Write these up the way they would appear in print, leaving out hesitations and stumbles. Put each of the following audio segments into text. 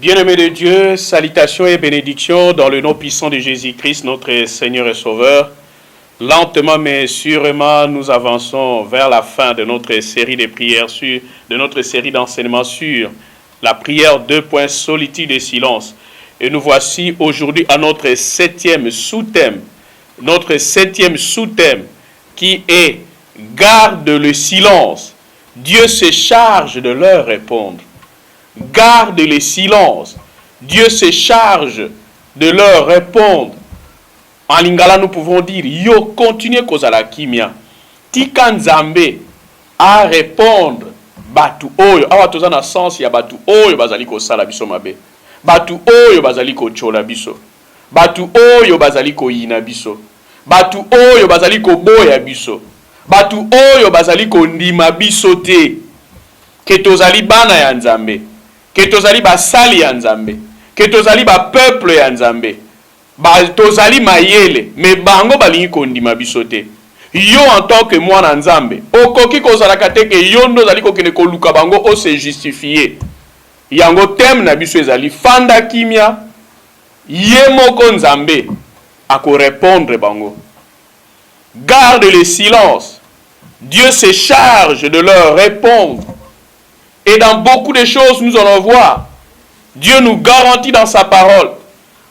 Bien-aimés de Dieu, salutations et bénédictions dans le nom puissant de Jésus-Christ, notre Seigneur et Sauveur. Lentement mais sûrement, nous avançons vers la fin de notre série de prières, de notre série d'enseignements sur la prière 2. Solitude et silence. Et nous voici aujourd'hui à notre septième sous-thème. Notre septième sous-thème qui est « Garde le silence ». Dieu se charge de leur répondre. Garde le silence. Dieu se charge de leur répondre. En lingala, nous pouvons dire, yo continue kozala kimia. Tika nzambe a répondre batu oyo. Awa toza na sens ya batu oyo bazali ko sala biso mabe. Batu oyo bazali ko chola biso. Batu oyo bazali ko yina biso. Batu oyo bazali ko boya biso. Batu oyo bazali ko ndima biso te. Ke tozali bana ya nzambe. Que tozali basali ya nzambe, que tozali ba peuple ya nzambe, ba tozali mayele, me bango balingi kondima biso te. Yo en tant que mwana nzambe, okoki kozalaka te ke yo ndo zali kokende koluka bango o se justifier. Yango tem na biso ezali fanda kimia, ye moko nzambe ako répondre bango. Garde le silence. Dieu se charge de leur répondre. Et dans beaucoup de choses, nous allons voir, Dieu nous garantit dans sa parole,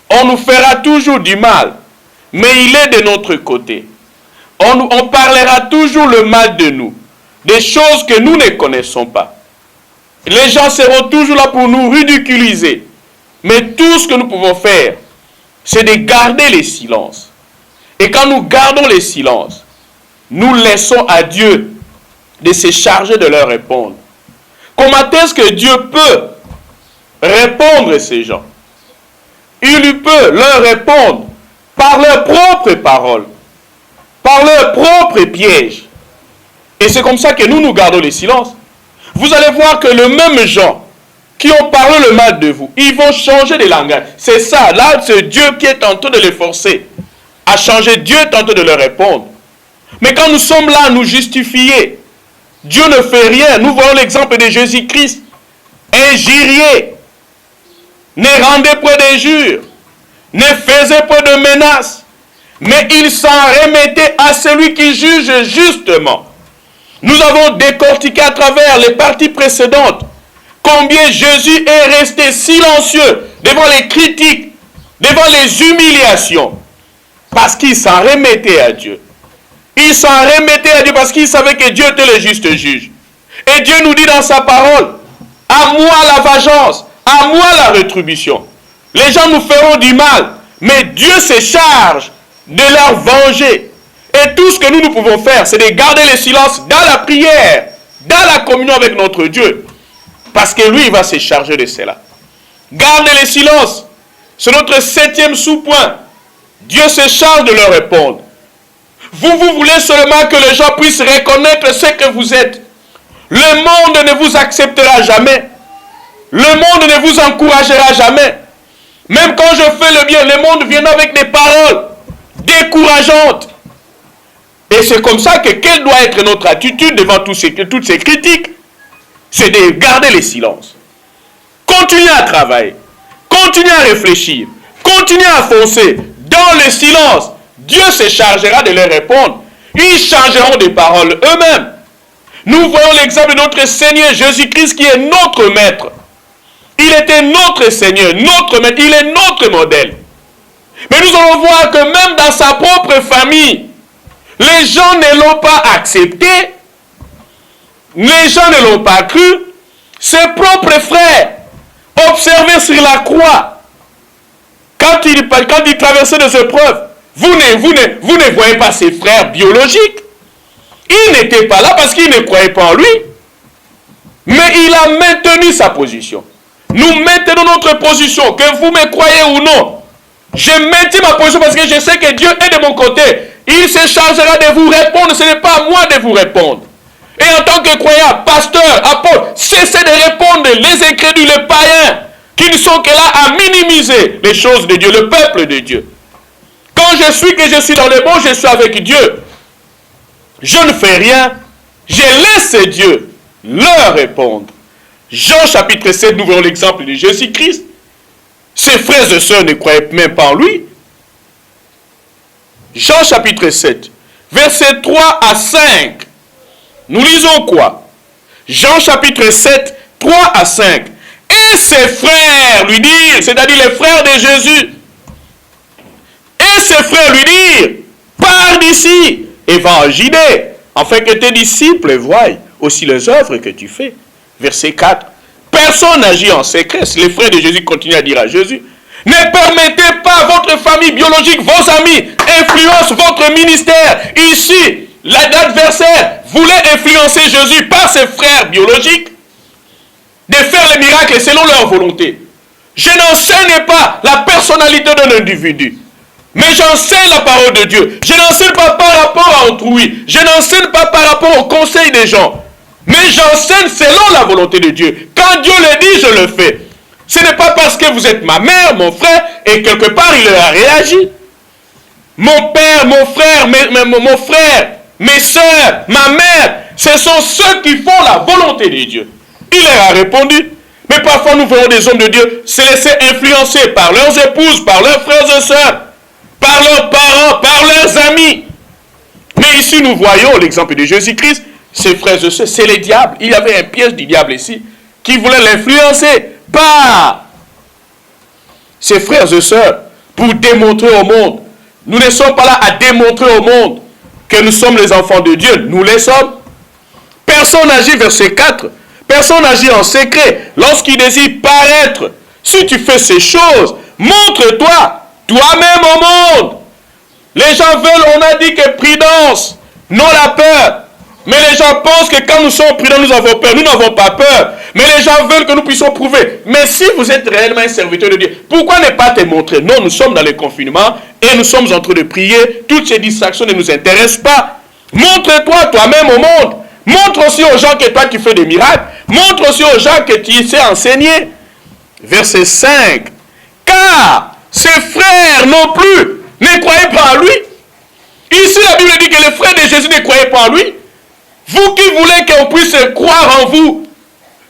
on nous fera toujours du mal, mais il est de notre côté. On parlera toujours le mal de nous, des choses que nous ne connaissons pas. Les gens seront toujours là pour nous ridiculiser, mais tout ce que nous pouvons faire, c'est de garder le silence. Et quand nous gardons le silence, nous laissons à Dieu de se charger de leur répondre. Comment est-ce que Dieu peut répondre à ces gens? Il peut leur répondre par leurs propres paroles, par leurs propres pièges. Et c'est comme ça que nous gardons le silence. Vous allez voir que le même gens qui ont parlé le mal de vous, ils vont changer de langage. C'est ça, là c'est Dieu qui est en train de les forcer à changer. Dieu est en train de leur répondre. Mais quand nous sommes là à nous justifier, Dieu ne fait rien. Nous voyons l'exemple de Jésus-Christ. Injuriez, ne rendez point d'injures, ne faisait point de menaces, mais il s'en remettait à celui qui juge justement. Nous avons décortiqué à travers les parties précédentes combien Jésus est resté silencieux devant les critiques, devant les humiliations, parce qu'il s'en remettait à Dieu. Il s'en remettait à Dieu parce qu'il savait que Dieu était le juste juge. Et Dieu nous dit dans sa parole, à moi la vengeance, à moi la rétribution. Les gens nous feront du mal, mais Dieu se charge de leur venger. Et tout ce que nous pouvons faire, c'est de garder le silence dans la prière, dans la communion avec notre Dieu. Parce que lui, il va se charger de cela. Garder le silence, c'est notre septième sous-point. Dieu se charge de leur répondre. Vous voulez seulement que les gens puissent reconnaître ce que vous êtes. Le monde ne vous acceptera jamais. Le monde ne vous encouragera jamais. Même quand je fais le bien, le monde vient avec des paroles décourageantes. Et c'est comme ça que quelle doit être notre attitude devant toutes ces critiques? C'est de garder le silence. Continuez à travailler. Continuez à réfléchir. Continuez à foncer dans le silence. Dieu se chargera de leur répondre. Ils changeront des paroles eux-mêmes. Nous voyons l'exemple de notre Seigneur Jésus-Christ qui est notre maître. Il était notre Seigneur, notre maître, il est notre modèle. Mais nous allons voir que même dans sa propre famille, les gens ne l'ont pas accepté. Les gens ne l'ont pas cru. Ses propres frères observaient sur la croix. Quand il traversait des épreuves, vous ne voyez pas ses frères biologiques. Il n'était pas là parce qu'il ne croyait pas en lui. Mais il a maintenu sa position. Nous maintenons notre position, que vous me croyez ou non. Je maintiens ma position parce que je sais que Dieu est de mon côté. Il se chargera de vous répondre. Ce n'est pas à moi de vous répondre. Et en tant que croyant, pasteur, apôtre, cessez de répondre les incrédules, les païens, qui ne sont que là à minimiser les choses de Dieu, le peuple de Dieu. Quand je suis dans le bon, je suis avec Dieu. Je ne fais rien. Je laisse Dieu leur répondre. Jean chapitre 7, nous voyons l'exemple de Jésus-Christ. Ses frères et sœurs ne croyaient même pas en lui. Jean chapitre 7, versets 3 à 5. Nous lisons quoi? Jean chapitre 7, 3 à 5. Et ses frères lui dirent, c'est-à-dire les frères de Jésus, et ses frères lui dirent, pars d'ici et va en Judée, afin que tes disciples voient aussi les œuvres que tu fais. Verset 4. Personne n'agit en secret. Les frères de Jésus continuent à dire à Jésus, ne permettez pas à votre famille biologique, vos amis, influence votre ministère. Ici, l'adversaire voulait influencer Jésus par ses frères biologiques, de faire les miracles selon leur volonté. Je n'enseigne pas la personnalité d'un individu, mais j'enseigne la parole de Dieu. Je n'enseigne pas par rapport à autrui. Je n'enseigne pas par rapport au conseil des gens. Mais j'enseigne selon la volonté de Dieu. Quand Dieu le dit, je le fais. Ce n'est pas parce que vous êtes ma mère, mon frère, et quelque part il a réagi. Mon père, mon frère, mon frère, mes soeurs, ma mère, ce sont ceux qui font la volonté de Dieu. Il leur a répondu. Mais parfois nous voyons des hommes de Dieu se laisser influencer par leurs épouses, par leurs frères et sœurs, par leurs parents, par leurs amis. Mais ici nous voyons l'exemple de Jésus-Christ. Ses frères et sœurs, c'est les diables. Il y avait un piège du diable ici qui voulait l'influencer par ses frères et sœurs pour démontrer au monde. Nous ne sommes pas là à démontrer au monde que nous sommes les enfants de Dieu. Nous les sommes. Personne n'agit, verset 4. Personne n'agit en secret lorsqu'il désire paraître. Si tu fais ces choses, montre-toi toi-même au monde. Les gens veulent, on a dit que prudence, non la peur. Mais les gens pensent que quand nous sommes prudents, nous avons peur. Nous n'avons pas peur. Mais les gens veulent que nous puissions prouver. Mais si vous êtes réellement un serviteur de Dieu, pourquoi ne pas te montrer? Non, nous sommes dans le confinement et nous sommes en train de prier. Toutes ces distractions ne nous intéressent pas. Montre-toi toi-même au monde. Montre aussi aux gens que toi tu fais des miracles. Montre aussi aux gens que tu sais enseigner. Verset 5. Car ses frères non plus ne croyaient pas en lui. Ici la Bible dit que les frères de Jésus ne croyaient pas en lui. Vous qui voulez qu'on puisse croire en vous,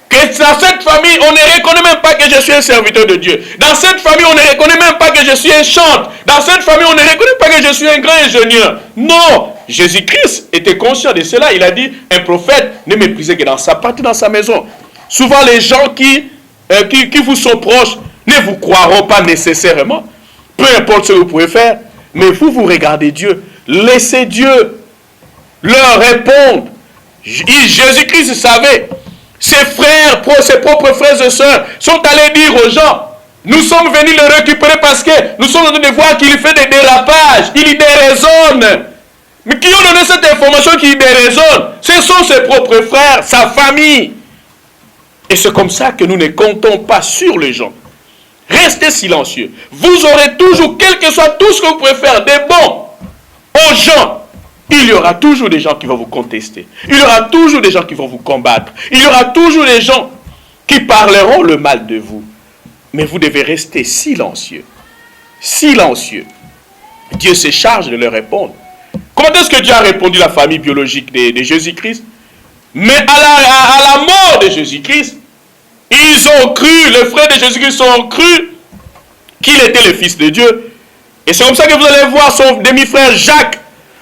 que dans cette famille, on ne reconnaît même pas que je suis un serviteur de Dieu. Dans cette famille, on ne reconnaît même pas que je suis un chanteur. Dans cette famille, on ne reconnaît pas que je suis un grand ingénieur. Non, Jésus-Christ était conscient de cela. Il a dit, un prophète ne méprisez que dans sa partie, dans sa maison. Souvent, les gens qui vous sont proches ne vous croiront pas nécessairement. Peu importe ce que vous pouvez faire. Mais vous regardez Dieu. Laissez Dieu leur répondre. Jésus-Christ savait. Ses frères, ses propres frères et sœurs sont allés dire aux gens, nous sommes venus le récupérer parce que nous sommes en train de voir qu'il fait des dérapages, il y déraisonne. Mais qui ont donné cette information qu'il déraisonne? Ce sont ses propres frères, sa famille. Et c'est comme ça que nous ne comptons pas sur les gens. Restez silencieux. Vous aurez toujours, quel que soit tout ce que vous pouvez faire, des bons aux gens. Il y aura toujours des gens qui vont vous contester. Il y aura toujours des gens qui vont vous combattre. Il y aura toujours des gens qui parleront le mal de vous. Mais vous devez rester silencieux. Silencieux. Dieu se charge de leur répondre. Comment est-ce que Dieu a répondu à la famille biologique de Jésus-Christ? Mais à la mort de Jésus-Christ, ils ont cru, les frères de Jésus-Christ ont cru qu'il était le Fils de Dieu. Et c'est comme ça que vous allez voir son demi-frère Jacques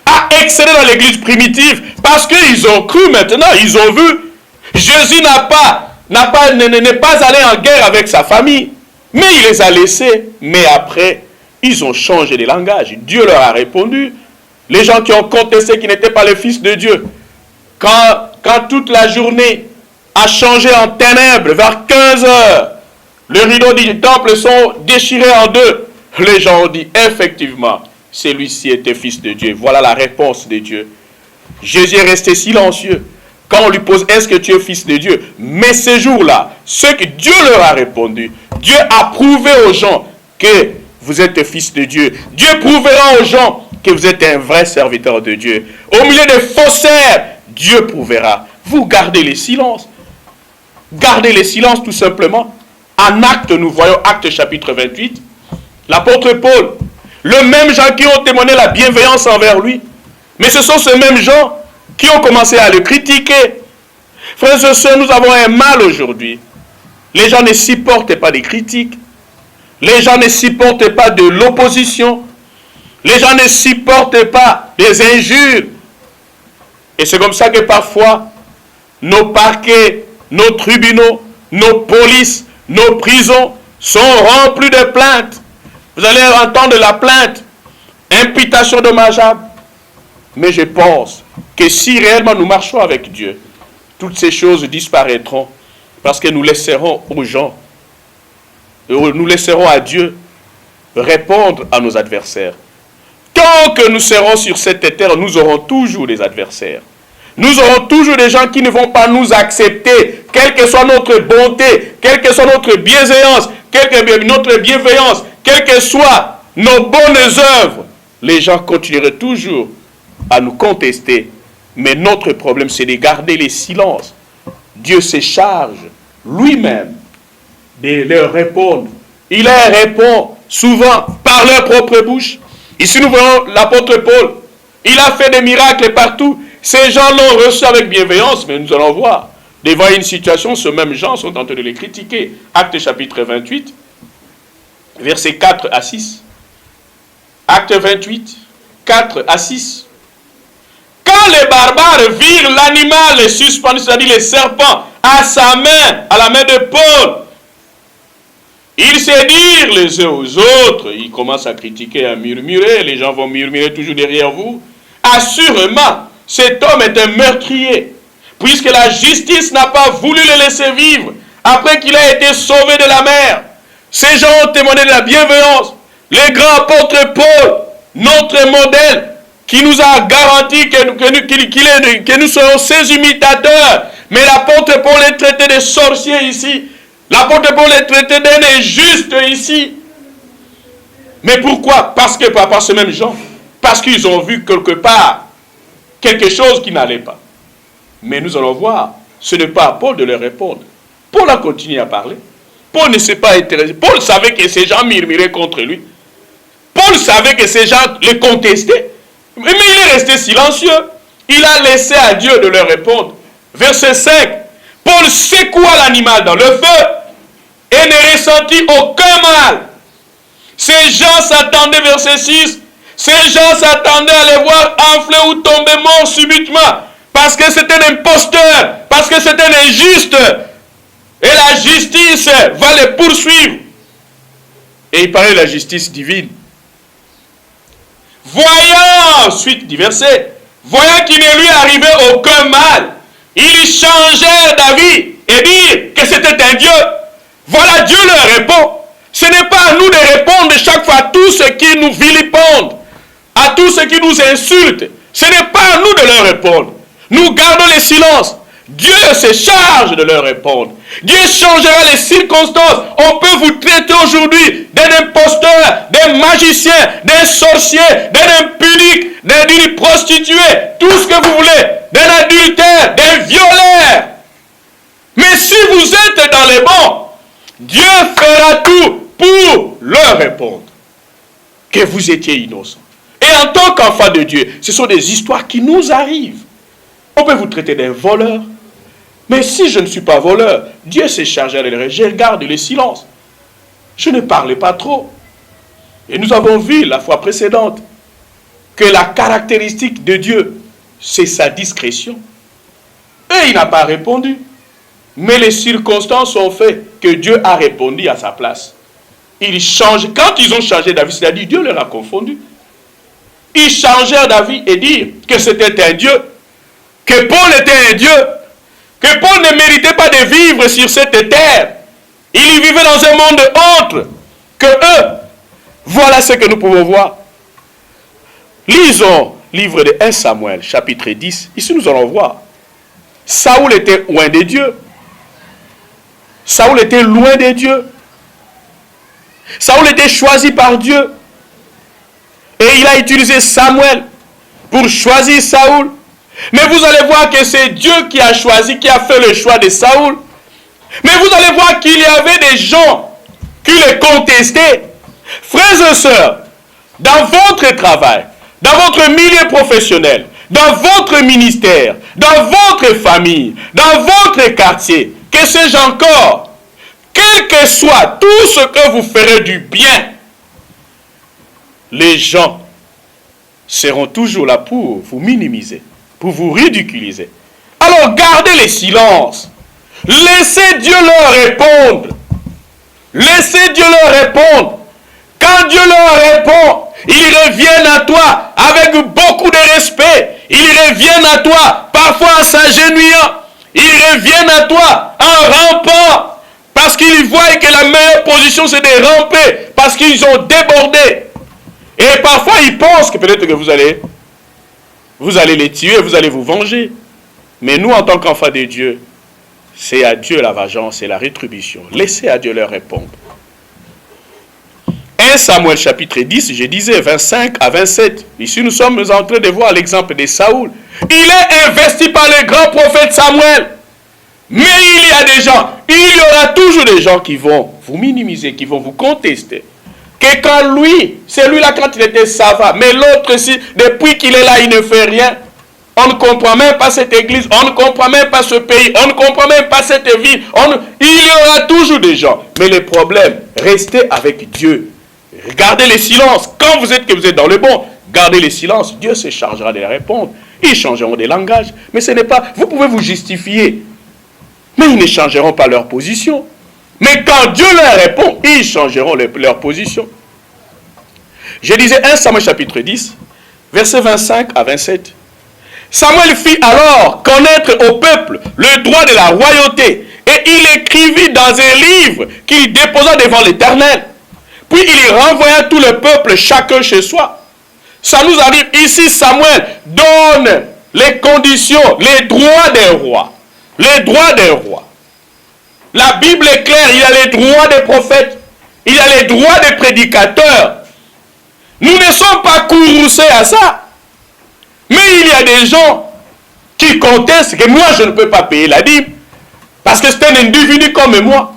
a excellé dans l'église primitive parce qu'ils ont cru maintenant, ils ont vu. Jésus n'est pas allé en guerre avec sa famille, mais il les a laissés. Mais après, ils ont changé de langage. Dieu leur a répondu. Les gens qui ont contesté qu'ils n'étaient pas le Fils de Dieu, quand toute la journée a changé en ténèbres, vers 15 heures, les rideaux du temple sont déchirés en deux. Les gens ont dit, effectivement, celui-ci était Fils de Dieu. Voilà la réponse de Dieu. Jésus est resté silencieux. Quand on lui pose, est-ce que tu es Fils de Dieu? Mais ces jours-là, ce que Dieu leur a répondu, Dieu a prouvé aux gens que vous êtes Fils de Dieu. Dieu prouvera aux gens que vous êtes un vrai serviteur de Dieu. Au milieu des faussaires, Dieu prouvera. Vous gardez le silence. Gardez le silence tout simplement. En Actes, nous voyons Actes chapitre 28. L'apôtre Paul, le même gens qui ont témoigné la bienveillance envers lui. Mais ce sont ces mêmes gens qui ont commencé à le critiquer. Frères et sœurs, nous avons un mal aujourd'hui. Les gens ne supportent pas des critiques. Les gens ne supportent pas de l'opposition. Les gens ne supportent pas des injures. Et c'est comme ça que parfois, nos parquets, nos tribunaux, nos polices, nos prisons sont remplis de plaintes. Vous allez entendre la plainte, imputation dommageable. Mais je pense que si réellement nous marchons avec Dieu, toutes ces choses disparaîtront parce que nous laisserons aux gens, nous laisserons à Dieu répondre à nos adversaires. Tant que nous serons sur cette terre, nous aurons toujours des adversaires. Nous aurons toujours des gens qui ne vont pas nous accepter, quelle que soit notre bonté, quelle que soit notre bienveillance, quelle que soient nos bonnes œuvres. Les gens continueraient toujours à nous contester. Mais notre problème, c'est de garder le silence. Dieu se charge lui-même de leur répondre. Il leur répond souvent par leur propre bouche. Ici, nous voyons l'apôtre Paul. Il a fait des miracles partout. Ces gens l'ont reçu avec bienveillance, mais nous allons voir. Devant une situation, ces mêmes gens sont en train de les critiquer. Actes chapitre 28, versets 4 à 6. Acte 28, 4 à 6. Quand les barbares virent l'animal suspendu, c'est-à-dire les serpents, à sa main, à la main de Paul, ils se dirent les uns aux autres, ils commencent à critiquer, à murmurer, les gens vont murmurer toujours derrière vous. Assurément, cet homme est un meurtrier, puisque la justice n'a pas voulu le laisser vivre, après qu'il a été sauvé de la mer. Ces gens ont témoigné de la bienveillance. Le grand apôtre Paul, notre modèle, qui nous a garanti que nous serons ses imitateurs. Mais l'apôtre Paul est traité de sorcier ici. L'apôtre Paul est traité d'un injuste ici. Mais pourquoi? Parce que par ces mêmes gens. Parce qu'ils ont vu quelque part quelque chose qui n'allait pas. Mais nous allons voir, ce n'est pas à Paul de leur répondre. Paul a continué à parler. Paul ne s'est pas intéressé. Paul savait que ces gens murmuraient contre lui. Paul savait que ces gens les contestaient. Mais il est resté silencieux. Il a laissé à Dieu de leur répondre. Verset 5. Paul secoua l'animal dans le feu et ne ressentit aucun mal. Ces gens s'attendaient, verset 6, ces gens s'attendaient à les voir enfler ou tomber morts subitement. Parce que c'est un imposteur. Parce que c'est un injuste. Et la justice va les poursuivre. Et il parlait de la justice divine. Voyant, suite du verset, voyant qu'il ne lui arrivait aucun mal, ils changèrent d'avis et dirent que c'était un Dieu. Voilà, Dieu leur répond. Ce n'est pas à nous de répondre chaque fois à tous ceux qui nous vilipendent, à tous ceux qui nous insultent. Ce n'est pas à nous de leur répondre. Nous gardons le silence. Dieu se charge de leur répondre. Dieu changera les circonstances. On peut vous traiter aujourd'hui d'un imposteur, d'un magicien, d'un sorcier, d'un impunique, d'une prostituée, tout ce que vous voulez, d'un adultère, d'un violeur. Mais si vous êtes dans les bons, Dieu fera tout pour leur répondre que vous étiez innocent. Et en tant qu'enfant de Dieu, ce sont des histoires qui nous arrivent. On peut vous traiter d'un voleur. Mais si je ne suis pas voleur, Dieu s'est chargé de le. Je garde le silence. Je ne parlais pas trop. Et nous avons vu la fois précédente que la caractéristique de Dieu, c'est sa discrétion. Et il n'a pas répondu. Mais les circonstances ont fait que Dieu a répondu à sa place. Ils changent. Quand ils ont changé d'avis, c'est-à-dire Dieu leur a confondu. Ils changèrent d'avis et dirent que c'était un Dieu, que Paul était un Dieu, que Paul ne méritait pas de vivre sur cette terre. Il vivait dans un monde autre que eux. Voilà ce que nous pouvons voir. Lisons livre de 1 Samuel, chapitre 10. Ici, nous allons voir. Saoul était loin de Dieu. Saoul était loin de Dieu. Saoul était choisi par Dieu. Et il a utilisé Samuel pour choisir Saoul. Mais vous allez voir que c'est Dieu qui a choisi, qui a fait le choix de Saoul. Mais vous allez voir qu'il y avait des gens qui le contestaient. Frères et sœurs, dans votre travail, dans votre milieu professionnel, dans votre ministère, dans votre famille, dans votre quartier, que sais-je encore, quel quel que soit tout ce que vous ferez du bien, les gens seront toujours là pour vous minimiser, pour vous ridiculiser. Alors gardez les silences. Laissez Dieu leur répondre. Laissez Dieu leur répondre. Quand Dieu leur répond, ils reviennent à toi avec beaucoup de respect. Ils reviennent à toi parfois en s'agenouillant. Ils reviennent à toi en rampant. Parce qu'ils voient que la meilleure position c'est de ramper. Parce qu'ils ont débordé. Et parfois ils pensent que peut-être que vous allez les tuer, vous allez vous venger. Mais nous en tant qu'enfants de Dieu, c'est à Dieu la vengeance et la rétribution. Laissez à Dieu leur répondre. 1 Samuel chapitre 10, je disais 25 à 27. Ici nous sommes en train de voir l'exemple de Saoul. Il est investi par le grand prophète Samuel. Mais il y a des gens, il y aura toujours des gens qui vont vous minimiser, qui vont vous contester. Que quand lui, celui-là quand il était ça va, mais l'autre aussi, depuis qu'il est là, il ne fait rien. On ne comprend même pas cette église, on ne comprend même pas ce pays, on ne comprend même pas cette ville. Il y aura toujours des gens. Mais le problème, restez avec Dieu. Gardez le silence. Quand vous êtes dans le bon, gardez le silence. Dieu se chargera de les répondre. Ils changeront de langage. Mais ce n'est pas... Vous pouvez vous justifier. Mais ils ne changeront pas leur position. Mais quand Dieu leur répond, ils changeront leur position. Je disais 1 Samuel chapitre 10, versets 25 à 27. Samuel fit alors connaître au peuple le droit de la royauté. Et il écrivit dans un livre qu'il déposa devant l'Éternel. Puis il renvoya tout le peuple chacun chez soi. Ça nous arrive ici, Samuel donne les conditions, les droits des rois. Les droits des rois. La Bible est claire, il y a les droits des prophètes, il y a les droits des prédicateurs. Nous ne sommes pas courroucés à ça. Mais il y a des gens qui contestent que moi je ne peux pas payer la dîme parce que c'est un individu comme moi.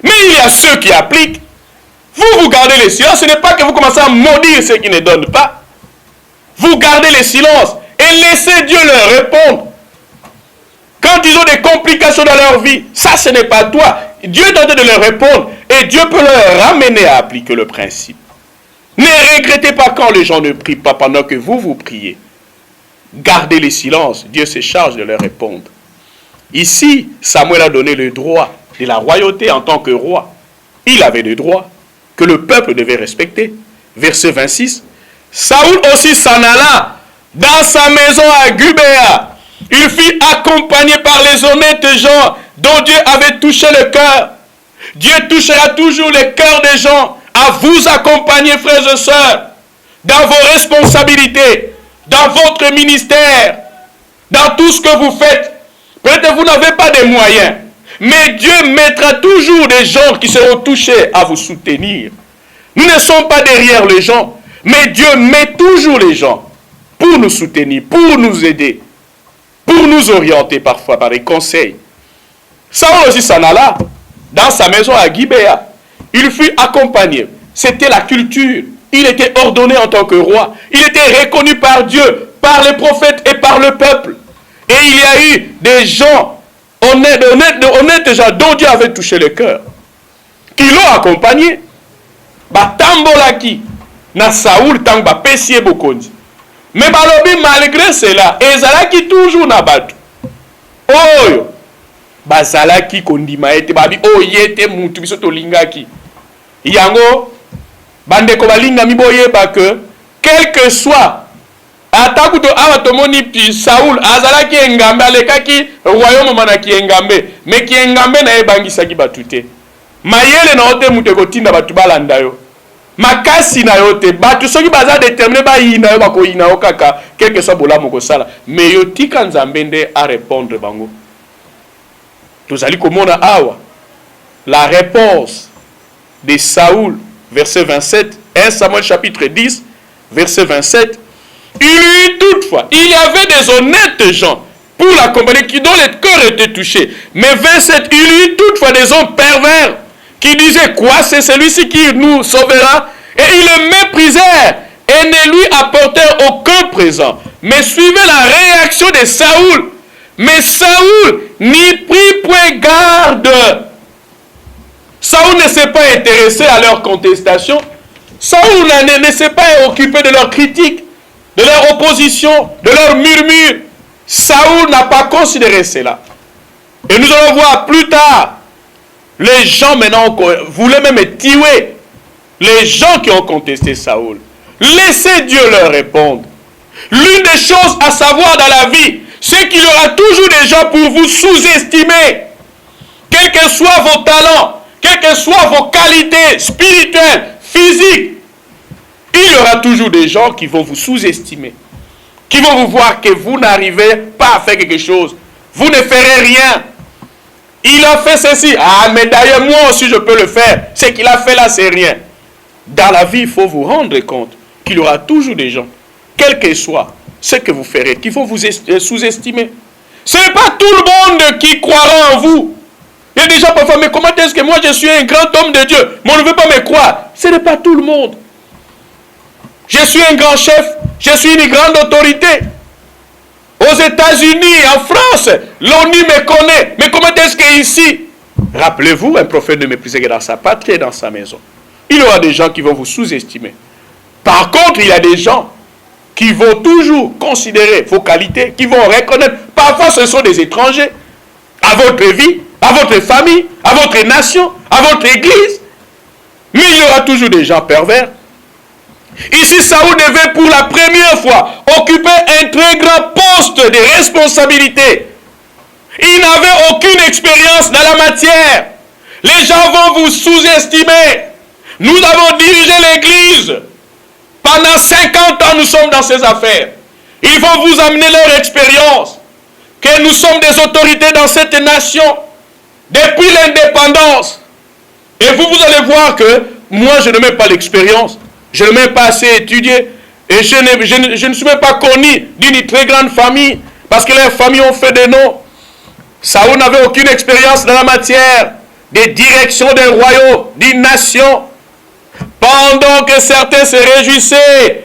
Mais il y a ceux qui appliquent. Vous gardez le silence, ce n'est pas que vous commencez à maudire ceux qui ne donnent pas. Vous gardez le silence et laissez Dieu leur répondre. Quand ils ont des complications dans leur vie, ça ce n'est pas toi. Dieu est en train de leur répondre et Dieu peut leur ramener à appliquer le principe. Ne regrettez pas quand les gens ne prient pas pendant que vous priez. Gardez le silence, Dieu se charge de leur répondre. Ici, Samuel a donné le droit de la royauté en tant que roi. Il avait des droits que le peuple devait respecter. Verset 26. Saoul aussi s'en alla dans sa maison à Gubéa. Il fut accompagné par les honnêtes gens dont Dieu avait touché le cœur. Dieu touchera toujours le cœur des gens à vous accompagner, frères et sœurs, dans vos responsabilités, dans votre ministère, dans tout ce que vous faites. Peut-être que vous n'avez pas de moyens, mais Dieu mettra toujours des gens qui seront touchés à vous soutenir. Nous ne sommes pas derrière les gens, mais Dieu met toujours les gens pour nous soutenir, pour nous aider, pour nous orienter parfois par des conseils. Saoul aussi s'en alla dans sa maison à Gibéa. Il fut accompagné. C'était la culture. Il était ordonné en tant que roi. Il était reconnu par Dieu, par les prophètes et par le peuple. Et il y a eu des gens honnêtes gens dont Dieu avait touché le cœur, qui l'ont accompagné. Batambolaki na Saoul tang ba pesie bokonzi. Mais balobi malgré cela, ezalaki toujours na batu. Oyo bazalaki kondima ete babi oyete mutu biso to lingaki. Yango bandeko balinga miboyeba que quel que soit atakuto awa tomoni pi Saoul azalaki engambe alekaki royaume manaki engambe mais ki engambe na ebangisaki batute. Mayele na ote mutu kotinda batu balanda yo. Makasi na yote batu soki baza déterminé ba yina yo bako yina yo kaka quel que soit bolamu ko sala mais yo tika nzambe nde a répondre bango. Tozali komona awa la réponse de Saoul verset 27, 1 Samuel chapitre 10 verset 27. Il y avait des honnêtes gens pour l'accompagner dont les cœurs étaient touchés. Mais 27, il y eut toutefois des hommes pervers qui disaient quoi, c'est celui-ci qui nous sauvera. Et ils le méprisèrent et ne lui apportèrent aucun présent. Mais suivez la réaction de Saoul. Mais Saoul n'y prit point garde. Saoul Saoul ne s'est pas intéressé à leur contestation. Saoul ne s'est pas occupé de leur critique, de leur opposition, de leur murmure. Saoul n'a pas considéré cela. Et nous allons voir plus tard, les gens maintenant voulaient même tuer les gens qui ont contesté Saoul. Laissez Dieu leur répondre. L'une des choses à savoir dans la vie, c'est qu'il y aura toujours des gens pour vous sous-estimer. Quels que soient vos talents, quelles que soient vos qualités spirituelles, physiques, il y aura toujours des gens qui vont vous sous-estimer, qui vont vous voir que vous n'arrivez pas à faire quelque chose. Vous ne ferez rien. Il a fait ceci. Ah, mais d'ailleurs, moi aussi, je peux le faire. Ce qu'il a fait là, c'est rien. Dans la vie, il faut vous rendre compte qu'il y aura toujours des gens, quel que soit ce que vous ferez, qui vont vous sous-estimer. Ce n'est pas tout le monde qui croira en vous. Il y a des gens parfois, mais comment est-ce que moi, je suis un grand homme de Dieu, mais on ne veut pas me croire. Ce n'est pas tout le monde. Je suis un grand chef, je suis une grande autorité. Aux États-Unis, en France, l'ONU me connaît. Mais comment est-ce qu'ici, rappelez-vous, un prophète ne méprisait que dans sa patrie et dans sa maison. Il y aura des gens qui vont vous sous-estimer. Par contre, il y a des gens qui vont toujours considérer vos qualités, qui vont reconnaître. Parfois, ce sont des étrangers à votre vie, à votre famille, à votre nation, à votre église. Mais il y aura toujours des gens pervers. Ici, Saoul devait pour la première fois occuper un très grand poste de responsabilité. Il n'avait aucune expérience dans la matière. Les gens vont vous sous-estimer. Nous avons dirigé l'église. Pendant 50 ans, nous sommes dans ces affaires. Ils vont vous amener leur expérience. Que nous sommes des autorités dans cette nation depuis l'indépendance. Et vous allez voir que moi, je ne mets pas l'expérience. Je ne m'ai pas assez étudié et je ne suis même pas connu d'une très grande famille parce que les familles ont fait des noms. Saoul n'avait aucune expérience dans la matière des directions d'un royaume, d'une nation. Pendant que certains se réjouissaient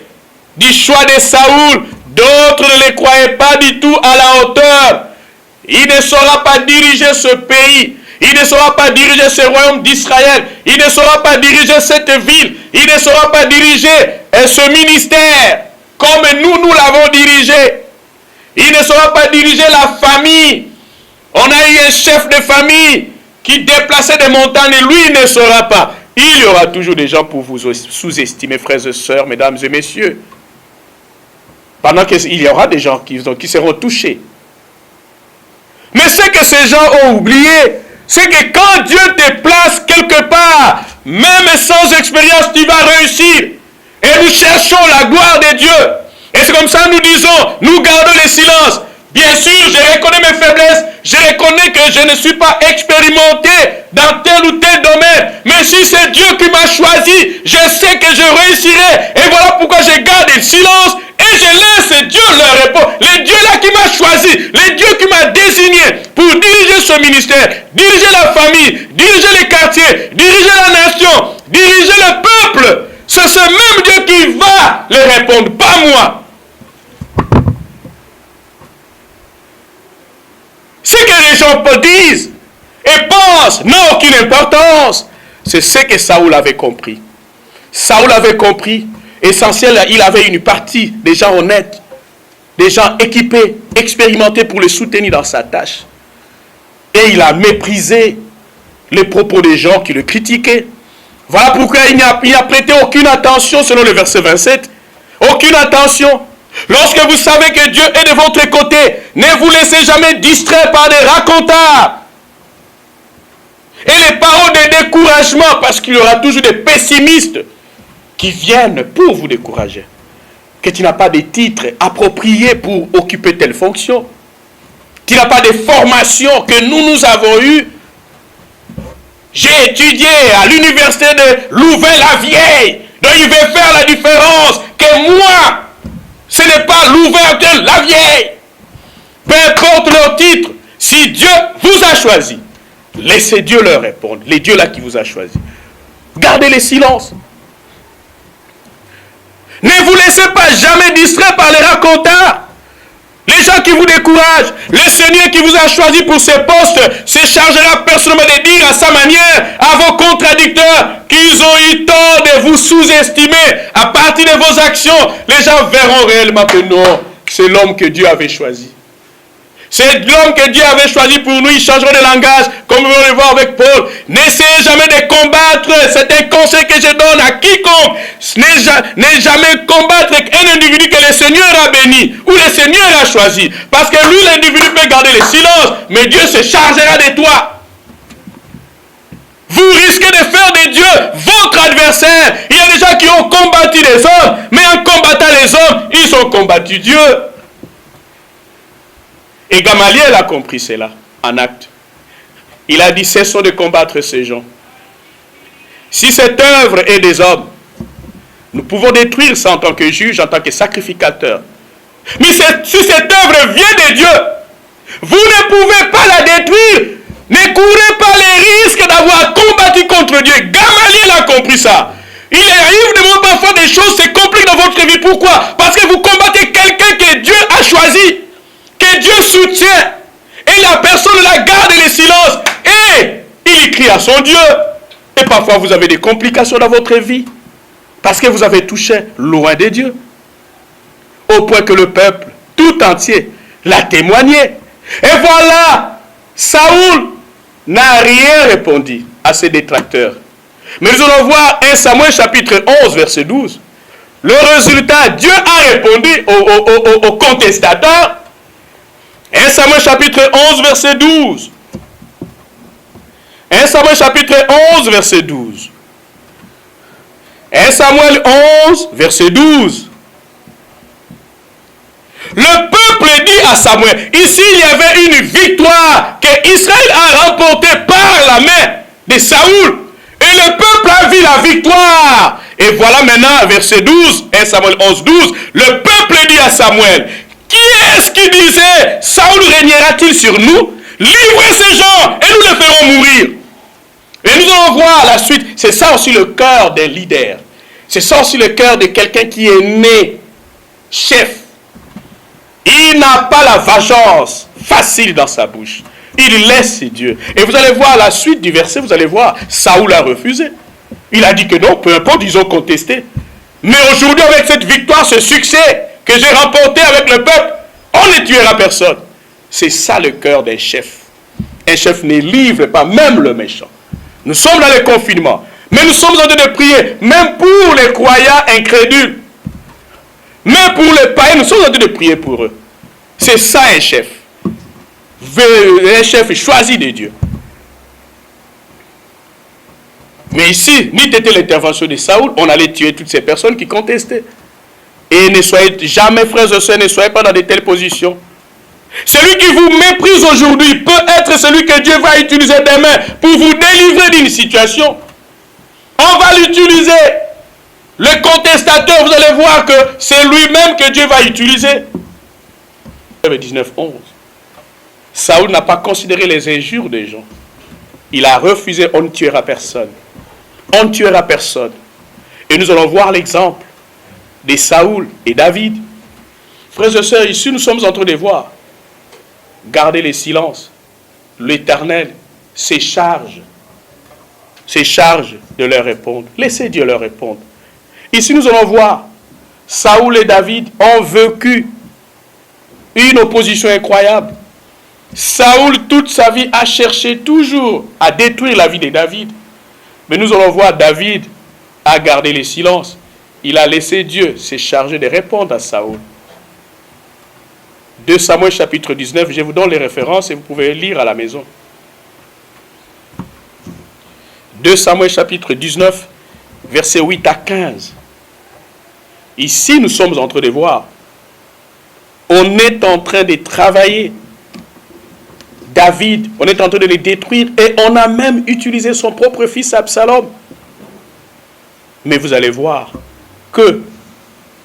du choix de Saoul, d'autres ne les croyaient pas du tout à la hauteur. Il ne saura pas diriger ce pays. Il ne saura pas diriger ce royaume d'Israël. Il ne saura pas diriger cette ville. Il ne saura pas diriger ce ministère comme nous l'avons dirigé. Il ne saura pas diriger la famille. On a eu un chef de famille qui déplaçait des montagnes et lui, il ne saura pas. Il y aura toujours des gens pour vous sous-estimer, frères et sœurs, mesdames et messieurs. Pendant qu'il y aura des gens qui seront touchés. Mais ce que ces gens ont oublié, c'est que quand Dieu te place quelque part, même sans expérience, tu vas réussir. Et nous cherchons la gloire de Dieu. Et c'est comme ça que nous disons, nous gardons le silence. Bien sûr, je reconnais mes faiblesses, je reconnais que je ne suis pas expérimenté dans tel ou tel domaine. Mais si c'est Dieu qui m'a choisi, je sais que je réussirai. Et voilà pourquoi je garde le silence et je laisse Dieu leur répondre. Le Dieu là qui m'a choisi, le Dieu qui m'a désigné pour diriger ce ministère, diriger la famille, diriger les quartiers, diriger la nation, diriger le peuple. C'est ce même Dieu qui va leur répondre, pas moi. Ce que les gens disent et pensent n'a aucune importance. C'est ce que Saoul avait compris. Saoul avait compris. Essentiel, il avait une partie des gens honnêtes, des gens équipés, expérimentés pour le soutenir dans sa tâche. Et il a méprisé les propos des gens qui le critiquaient. Voilà pourquoi il n'a prêté aucune attention, selon le verset 27. Aucune attention. Lorsque vous savez que Dieu est de votre côté, ne vous laissez jamais distraire par des racontars. Et les paroles de découragement, parce qu'il y aura toujours des pessimistes qui viennent pour vous décourager. Que tu n'as pas de titre approprié pour occuper telle fonction. Tu n'as pas de formation que nous avons eue. J'ai étudié à l'université de Louvain-la-Vieille. Donc il veut faire la différence que moi, ce n'est pas Louvain-la-Vieille. Peu importe leur titre, si Dieu vous a choisi, laissez Dieu leur répondre. Les dieux là qui vous a choisi. Gardez le silence. Ne vous laissez pas jamais distraire par les racontars. Les gens qui vous découragent. Le Seigneur qui vous a choisi pour ces postes se chargera personnellement de dire à sa manière à vos contradicteurs qu'ils ont eu tort de vous sous-estimer. À partir de vos actions, les gens verront réellement que non, c'est l'homme que Dieu avait choisi. C'est l'homme que Dieu avait choisi pour nous. Il changera de langage, comme nous allons le voir avec Paul. N'essayez jamais de combattre. C'est un conseil que je donne à quiconque. N'ayez jamais combattre un individu que le Seigneur a béni ou le Seigneur a choisi. Parce que lui, l'individu peut garder le silence, mais Dieu se chargera de toi. Vous risquez de faire de Dieu votre adversaire. Il y a des gens qui ont combattu les hommes, mais en combattant les hommes, ils ont combattu Dieu. Et Gamaliel a compris cela en acte. Il a dit, cessons de combattre ces gens. Si cette œuvre est des hommes, nous pouvons détruire ça en tant que juge, en tant que sacrificateur. Mais si cette œuvre vient de Dieu, vous ne pouvez pas la détruire. Ne courez pas les risques d'avoir combattu contre Dieu. Gamaliel a compris ça. Il arrive de moment parfois des choses se compliquent dans votre vie. Pourquoi? Parce que vous combattez quelqu'un que Dieu a choisi, que Dieu soutient. Et la personne la garde le silence. Et il crie à son Dieu. Et parfois vous avez des complications dans votre vie. Parce que vous avez touché loin de Dieu. Au point que le peuple tout entier l'a témoigné. Et voilà, Saoul n'a rien répondu à ses détracteurs. Mais nous allons voir 1 Samuel chapitre 11 verset 12. Le résultat, Dieu a répondu aux contestateurs. 1 Samuel chapitre 11 verset 12. 1 Samuel chapitre 11 verset 12. 1 Samuel 11 verset 12. Le peuple dit à Samuel, ici il y avait une victoire que Israël a remportée par la main de Saoul. Et le peuple a vu la victoire. Et voilà maintenant, verset 12, 1 Samuel 11, 12, le peuple dit à Samuel, qui est-ce qui disait, Saoul régnera-t-il sur nous? Livrez ces gens et nous les ferons mourir. Et nous allons voir la suite. C'est ça aussi le cœur des leaders. C'est ça aussi le cœur de quelqu'un qui est né chef. Il n'a pas la vengeance facile dans sa bouche. Il laisse Dieu. Et vous allez voir la suite du verset, vous allez voir, Saoul a refusé. Il a dit que non, peu importe, ils ont contesté. Mais aujourd'hui, avec cette victoire, ce succès que j'ai remporté avec le peuple, on ne tuera personne. C'est ça le cœur d'un chef. Un chef ne livre pas, même le méchant. Nous sommes dans le confinement, mais nous sommes en train de prier, même pour les croyants incrédules. Mais pour les païens, nous sommes en train de prier pour eux. C'est ça un chef. Un chef choisi de Dieu. Mais ici, n'eût été l'intervention de Saoul, on allait tuer toutes ces personnes qui contestaient. Et ne soyez jamais, frères et sœurs, ne soyez pas dans de telles positions. Celui qui vous méprise aujourd'hui peut être celui que Dieu va utiliser demain pour vous délivrer d'une situation. On va l'utiliser. Le contestateur, vous allez voir que c'est lui-même que Dieu va utiliser. 19, 11. Saoul n'a pas considéré les injures des gens. Il a refusé, on ne tuera personne. On ne tuera personne. Et nous allons voir l'exemple de Saoul et David. Frères et sœurs, ici nous sommes en train de voir. Gardez le silence. L'Éternel se charge de leur répondre. Laissez Dieu leur répondre. Ici nous allons voir, Saoul et David ont vécu une opposition incroyable. Saoul, toute sa vie, a cherché toujours à détruire la vie de David. Mais nous allons voir, David a gardé le silence. Il a laissé Dieu se charger de répondre à Saoul. 2 Samuel chapitre 19, je vous donne les références et vous pouvez lire à la maison. 2 Samuel chapitre 19, versets 8 à 15. Ici, nous sommes en train de voir. On est en train de travailler. David, on est en train de le détruire et on a même utilisé son propre fils Absalom. Mais vous allez voir que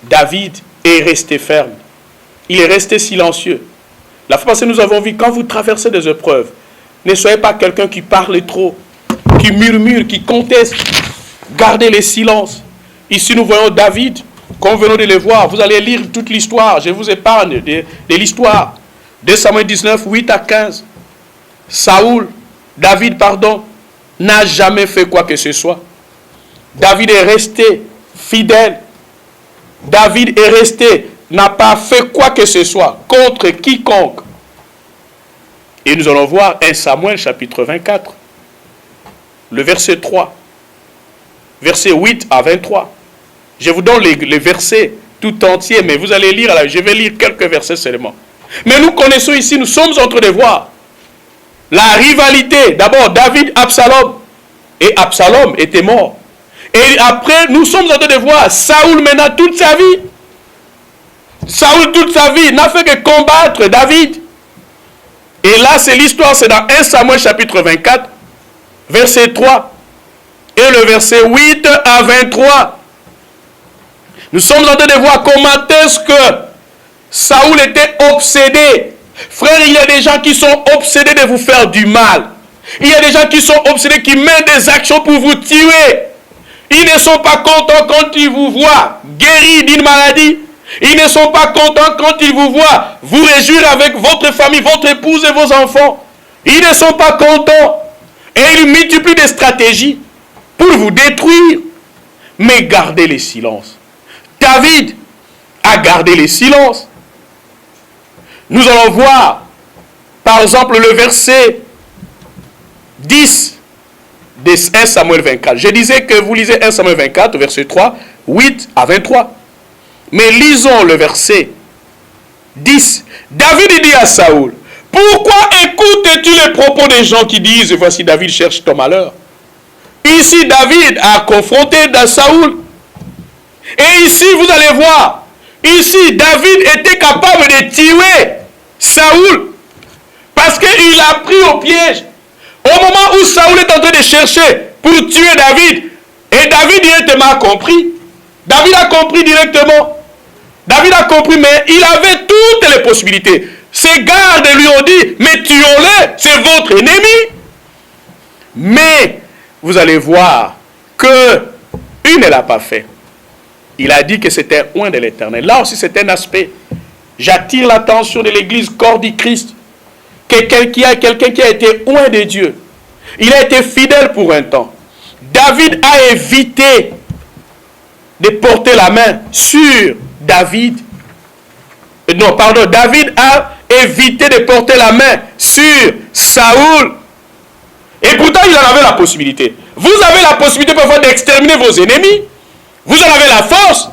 David est resté ferme. Il est resté silencieux. La fois passée, nous avons vu, quand vous traversez des épreuves, ne soyez pas quelqu'un qui parle trop, qui murmure, qui conteste. Gardez le silence. Ici, nous voyons David, comme nous venons de le voir. Vous allez lire toute l'histoire. Je vous épargne de l'histoire. 2 Samuel 19, 8 à 15. David, n'a jamais fait quoi que ce soit. David est resté fidèle. David est resté, n'a pas fait quoi que ce soit contre quiconque. Et nous allons voir 1 Samuel chapitre 24, le verset 3, verset 8 à 23. Je vous donne les versets tout entiers, mais vous allez lire, je vais lire quelques versets seulement. Mais nous connaissons ici, nous sommes en train de voir la rivalité. D'abord, David-Absalom. Et Absalom était mort. Et après, nous sommes en train de voir Saoul maintenant toute sa vie. Saoul toute sa vie n'a fait que combattre David. Et là, c'est l'histoire, c'est dans 1 Samuel chapitre 24, verset 3. Et le verset 8 à 23. Nous sommes en train de voir comment est-ce que Saoul était obsédé. Frère, il y a des gens qui sont obsédés de vous faire du mal. Il y a des gens qui sont obsédés, qui mènent des actions pour vous tuer. Ils ne sont pas contents quand ils vous voient guéris d'une maladie. Ils ne sont pas contents quand ils vous voient vous réjouir avec votre famille, votre épouse et vos enfants. Ils ne sont pas contents. Et ils multiplient des stratégies pour vous détruire. Mais gardez le silence. David a gardé le silence. Nous allons voir, par exemple, le verset 10 de 1 Samuel 24. Je disais que vous lisez 1 Samuel 24, verset 3, 8 à 23. Mais lisons le verset 10. David dit à Saoul, « Pourquoi écoutes-tu les propos des gens qui disent, voici David cherche ton malheur ?» Ici, David a confronté Saoul. Et ici, vous allez voir, ici, David était capable de tuer Saoul parce qu'il a pris au piège. Au moment où Saoul est en train de chercher pour tuer David, et David directement a compris. David a compris directement. David a compris, mais il avait toutes les possibilités. Ses gardes lui ont dit, mais tuons-le, c'est votre ennemi. Mais, vous allez voir que il ne l'a pas fait. Il a dit que c'était oint de l'Éternel. Là aussi, c'est un aspect. J'attire l'attention de l'Église corps du Christ. Quelqu'un qui a été oint de Dieu. Il a été fidèle pour un temps. David a évité de porter la main sur David. Non, pardon. David a évité de porter la main sur Saoul. Et pourtant, il en avait la possibilité. Vous avez la possibilité parfois d'exterminer vos ennemis. Vous en avez la force.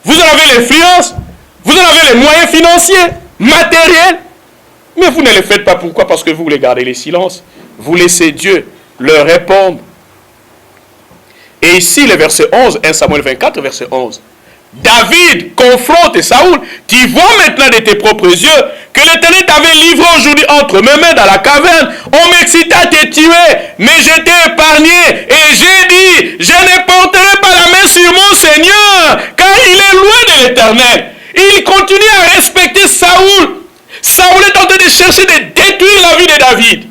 Vous en avez l'influence. Vous en avez les moyens financiers, matériels. Mais vous ne le faites pas. Pourquoi? Parce que vous voulez garder le silence. Vous laissez Dieu leur répondre. Et ici, le verset 11, 1 Samuel 24, verset 11. David confronte Saoul. Tu vois maintenant de tes propres yeux que l'Éternel t'avait livré aujourd'hui entre mes mains dans la caverne. On m'excitait à te tuer, mais je t'ai épargné. Et j'ai dit, je ne porterai pas la main sur mon Seigneur, car il est loin de l'Éternel. Il continue à respecter Saoul. Saoul est en train de chercher de détruire la vie de David.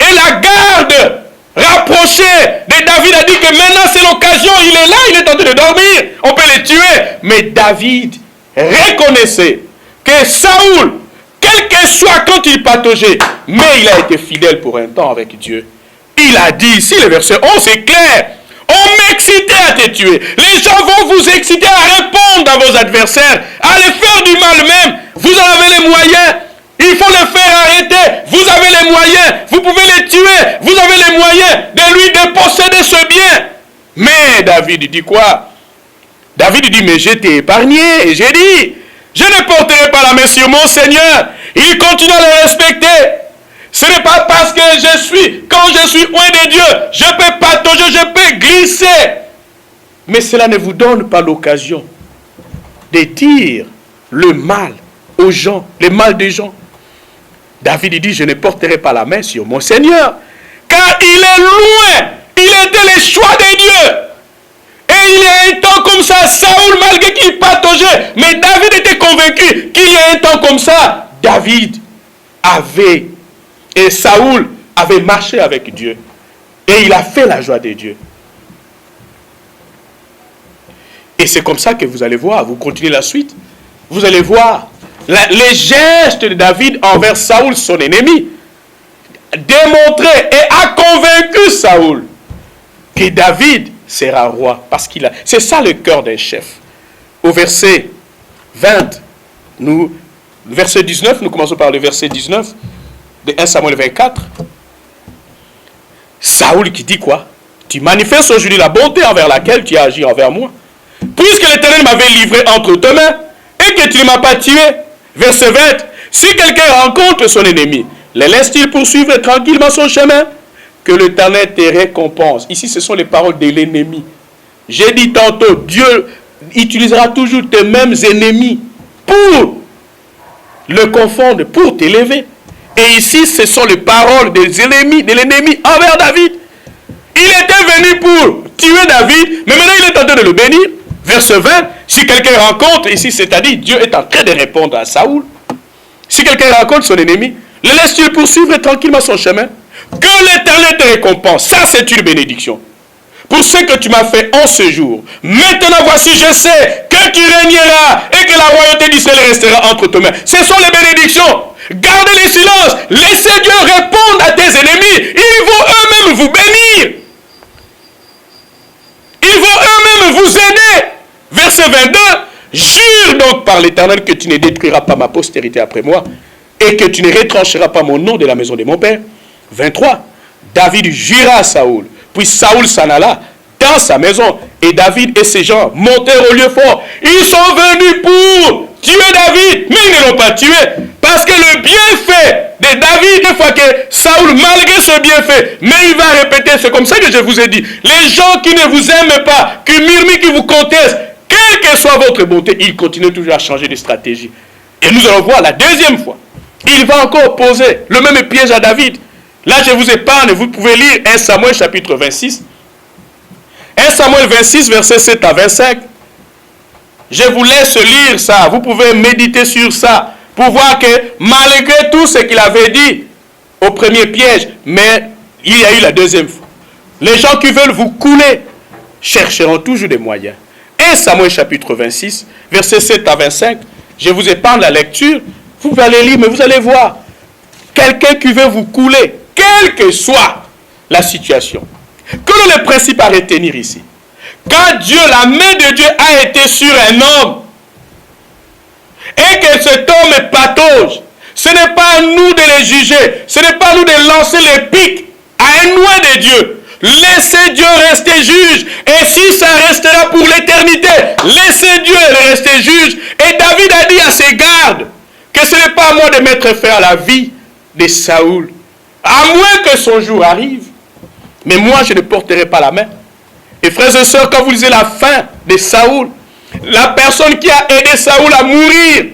Et la garde rapprochée de David a dit que maintenant c'est l'occasion, il est là, il est en train de dormir, on peut le tuer. Mais David reconnaissait que Saoul, quel que soit quand il pataugeait, mais il a été fidèle pour un temps avec Dieu. Il a dit ici, le verset 11, c'est clair. On m'excitait à te tuer. Les gens vont vous exciter à répondre à vos adversaires, à les faire du mal même. Vous en avez les moyens. Il faut le faire arrêter. Vous avez les moyens. Vous pouvez les tuer. Vous avez les moyens de lui déposséder ce bien. Mais David dit quoi? David dit, mais je t'ai épargné. Et j'ai dit, je ne porterai pas la main sur mon Seigneur. Il continue à le respecter. Ce n'est pas parce que quand je suis loin de Dieu, je peux patauger, je peux glisser. Mais cela ne vous donne pas l'occasion de dire le mal aux gens, le mal des gens. David dit, je ne porterai pas la main sur mon Seigneur, car il est loin. Il était le choix de Dieu. Et il y a un temps comme ça, Saoul, malgré qu'il pataugeait, mais David était convaincu qu'il y a un temps comme ça, David avait, et Saoul avait marché avec Dieu. Et il a fait la joie de Dieu. Et c'est comme ça que vous allez voir, vous continuez la suite, vous allez voir les gestes de David envers Saoul, son ennemi, démontré et a convaincu Saoul que David sera roi. Parce qu'il a... C'est ça le cœur d'un chef. Au verset 20, verset 19, nous commençons par le verset 19 de 1 Samuel 24. Saoul qui dit quoi? Tu manifestes aujourd'hui la bonté envers laquelle tu as agi envers moi. Puisque l'Éternel m'avait livré entre tes mains et que tu ne m'as pas tué. Verset 20. Si quelqu'un rencontre son ennemi, le laisse-t-il poursuivre tranquillement son chemin? Que l'Éternel te récompense. Ici, ce sont les paroles de l'ennemi. J'ai dit tantôt, Dieu utilisera toujours tes mêmes ennemis pour le confondre, pour t'élever. Et ici, ce sont les paroles des ennemis, de l'ennemi envers David. Il était venu pour tuer David, mais maintenant il est en train de le bénir. Verset 20, si quelqu'un rencontre, ici c'est-à-dire Dieu est en train de répondre à Saoul. Si quelqu'un rencontre son ennemi, le laisse-t-il poursuivre tranquillement son chemin? Que l'Éternel te récompense. Ça c'est une bénédiction. Pour ce que tu m'as fait en ce jour. Maintenant voici, je sais que tu régneras et que la royauté d'Israël restera entre tes mains. Ce sont les bénédictions. Gardez le silence. Laissez Dieu répondre à tes ennemis. Ils vont eux-mêmes vous bénir. Ils vont eux-mêmes vous aider. Verset 22. Jure donc par l'Éternel que tu ne détruiras pas ma postérité après moi et que tu ne retrancheras pas mon nom de la maison de mon père. 23. David jura à Saoul. Puis Saoul s'en alla dans sa maison. Et David et ses gens montèrent au lieu fort. Ils sont venus pour tuer David, mais ils ne l'ont pas tué. Parce que le bienfait de David, une fois que Saoul, malgré ce bienfait, mais il va répéter, c'est comme ça que je vous ai dit, les gens qui ne vous aiment pas, qui murmurent, qui vous contestent, quelle que soit votre bonté, ils continuent toujours à changer de stratégie. Et nous allons voir la deuxième fois. Il va encore poser le même piège à David. Là, je vous épargne, vous pouvez lire 1 Samuel chapitre 26. 1 Samuel 26, versets 7 à 25. Je vous laisse lire ça. Vous pouvez méditer sur ça pour voir que malgré tout ce qu'il avait dit au premier piège, mais il y a eu la deuxième fois. Les gens qui veulent vous couler chercheront toujours des moyens. 1 Samuel chapitre 26, versets 7 à 25. Je vous épargne la lecture. Vous pouvez aller lire, mais vous allez voir. Quelqu'un qui veut vous couler, quelle que soit la situation. Quel est le principe à retenir ici? Quand Dieu, la main de Dieu a été sur un homme, et que cet homme patauge, ce n'est pas à nous de les juger, ce n'est pas à nous de lancer les pics à un loin de Dieu. Laissez Dieu rester juge, et si ça restera pour l'éternité, laissez Dieu rester juge. Et David a dit à ses gardes, que ce n'est pas à moi de mettre fin à la vie de Saoul, à moins que son jour arrive. Mais moi, je ne porterai pas la main. Et frères et sœurs, quand vous lisez la fin de Saoul, la personne qui a aidé Saoul à mourir,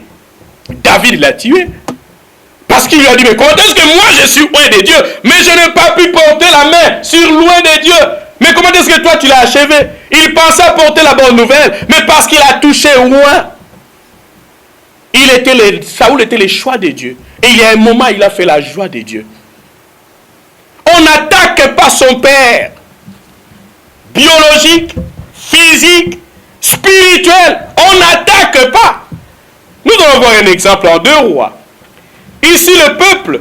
David l'a tué. Parce qu'il lui a dit, mais comment est-ce que moi je suis loin de Dieu, mais je n'ai pas pu porter la main sur loin de Dieu. Mais comment est-ce que toi tu l'as achevé? Il pensait porter la bonne nouvelle, mais parce qu'il a touché loin. Saoul était le choix de Dieu. Et il y a un moment, il a fait la joie de Dieu. On n'attaque pas son père. Biologique, physique, spirituel. On n'attaque pas. Nous allons voir un exemple en 2 Rois. Ici, le peuple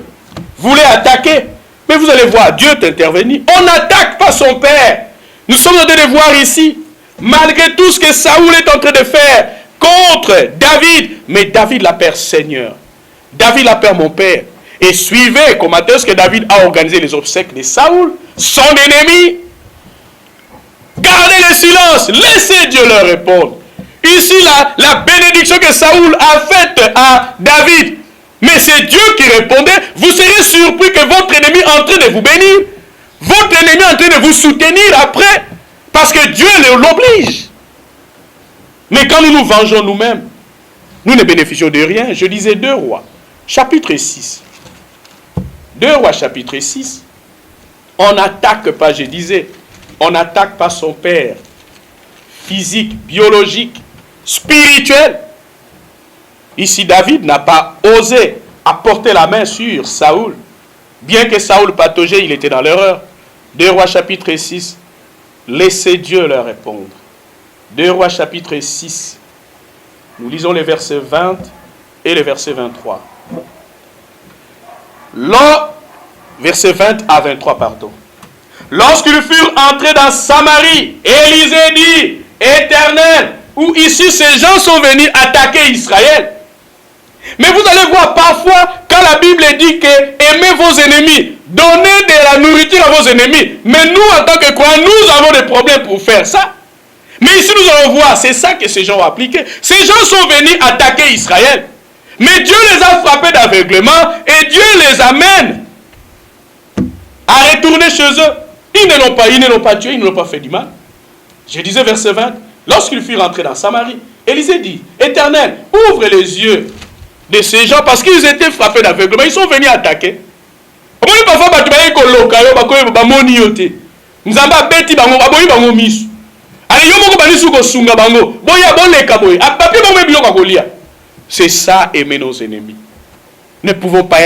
voulait attaquer. Mais vous allez voir, Dieu est intervenu. On n'attaque pas son père. Nous sommes en train de voir ici, malgré tout ce que Saoul est en train de faire contre David, mais David l'appelle Seigneur. David l'appelle mon père. Et suivez comment est-ce que David a organisé les obsèques de Saoul, son ennemi. Gardez le silence, laissez Dieu leur répondre. Ici, la bénédiction que Saoul a faite à David, mais c'est Dieu qui répondait. Vous serez surpris que votre ennemi est en train de vous bénir. Votre ennemi est en train de vous soutenir après, parce que Dieu l'oblige. Mais quand nous nous vengeons nous-mêmes, nous ne bénéficions de rien. Je disais 2 Rois, chapitre 6. 2 Rois, chapitre 6. On n'attaque pas, je disais, on n'attaque pas son père, physique, biologique, spirituel. Ici, David n'a pas osé apporter la main sur Saoul. Bien que Saoul pataugeait, il était dans l'erreur. 2 Rois, chapitre 6. Laissez Dieu leur répondre. 2 Rois, chapitre 6. Nous lisons les versets 20 et le verset 23. Verset 20 à 23, pardon. Lorsqu'ils furent entrés dans Samarie, Élisée dit, Éternel, où ici ces gens sont venus attaquer Israël. Mais vous allez voir parfois, quand la Bible dit que aimez vos ennemis, donnez de la nourriture à vos ennemis. Mais nous, en tant que croyants, nous avons des problèmes pour faire ça. Mais ici, nous allons voir, c'est ça que ces gens ont appliqué. Ces gens sont venus attaquer Israël. Mais Dieu les a frappés d'aveuglement et Dieu les amène à retourner chez eux. Ils ne l'ont pas tué, ils ne l'ont pas fait du mal. Je disais verset 20, lorsqu'ils furent rentrés dans Samarie, Élisée dit, Éternel, ouvre les yeux de ces gens parce qu'ils étaient frappés d'aveuglement. Ils sont venus attaquer. Parfois, c'est ça, aimer nos ennemis. Nous ne pouvons pas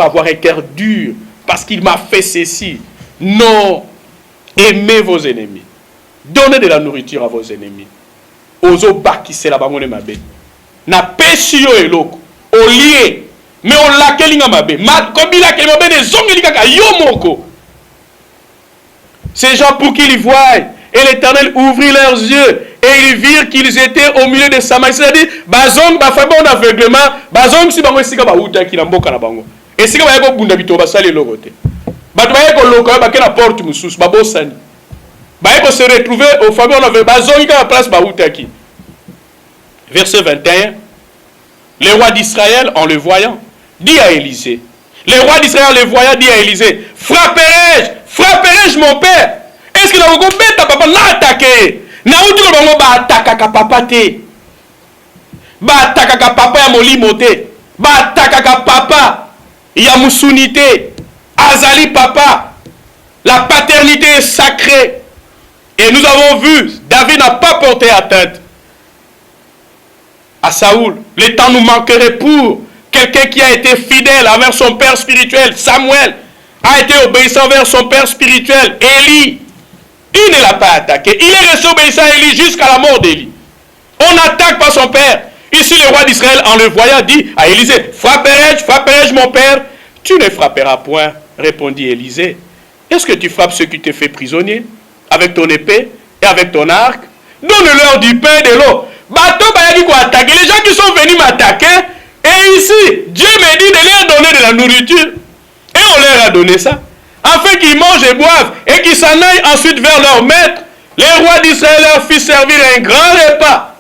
avoir un cœur dur parce qu'il m'a fait ceci. Non, aimez vos ennemis. Donnez de la nourriture à vos ennemis. Ozo baki c'est la bangone mabe. Na pesi yo eloko. Olie. Mais on l'a kelinga mabe. Ma kobila ke mabe de zongeli kaka yo moko. Ces gens pour qu'ils voient. Et l'Éternel ouvrit leurs yeux. Et ils virent qu'ils étaient au milieu de Samarie. C'est-à-dire, bazong ba fa bon aveuglement, bazong si bango sika ba uta ki na mboka na bango. Et sika ba yako bunda bito ba sali lokote. Bato ba yako loka ba ke na porte mususu ba bosani. Ba yako se retrouver au fameux on avait bazong ka place ba uta ki. Verset 21. Les rois d'Israël en le voyant dit à Élisée. Les rois d'Israël en le voyant dit à Élisée, frapperai-je mon père? Est-ce que la vogo beta papa l'a attaqué? Na uti ko bango ba attaquaka papa te. Ba attaquaka papa ya molimo te. Ba attaquaka papa ya musunité. Azali papa. La paternité est sacrée. Et nous avons vu, David n'a pas porté atteinte à Saoul. Le temps nous manquerait pour quelqu'un qui a été fidèle envers son père spirituel. Samuel a été obéissant envers son père spirituel. Élie, il ne l'a pas attaqué. Il est resté obéissant à Élie jusqu'à la mort d'Élie. On n'attaque pas son père. Ici, le roi d'Israël, en le voyant, dit à Élisée, frapperai-je mon père? Tu ne frapperas point, répondit Élisée. Est-ce que tu frappes ceux qui te fait prisonnier avec ton épée et avec ton arc? Donne-leur du pain et de l'eau. Les gens qui sont venus m'attaquer, et ici, Dieu me dit de leur donner de la nourriture. Et on leur a donné ça. Afin qu'ils mangent et boivent, et qu'ils s'en aillent ensuite vers leur maître. Les rois d'Israël leur firent servir un grand repas.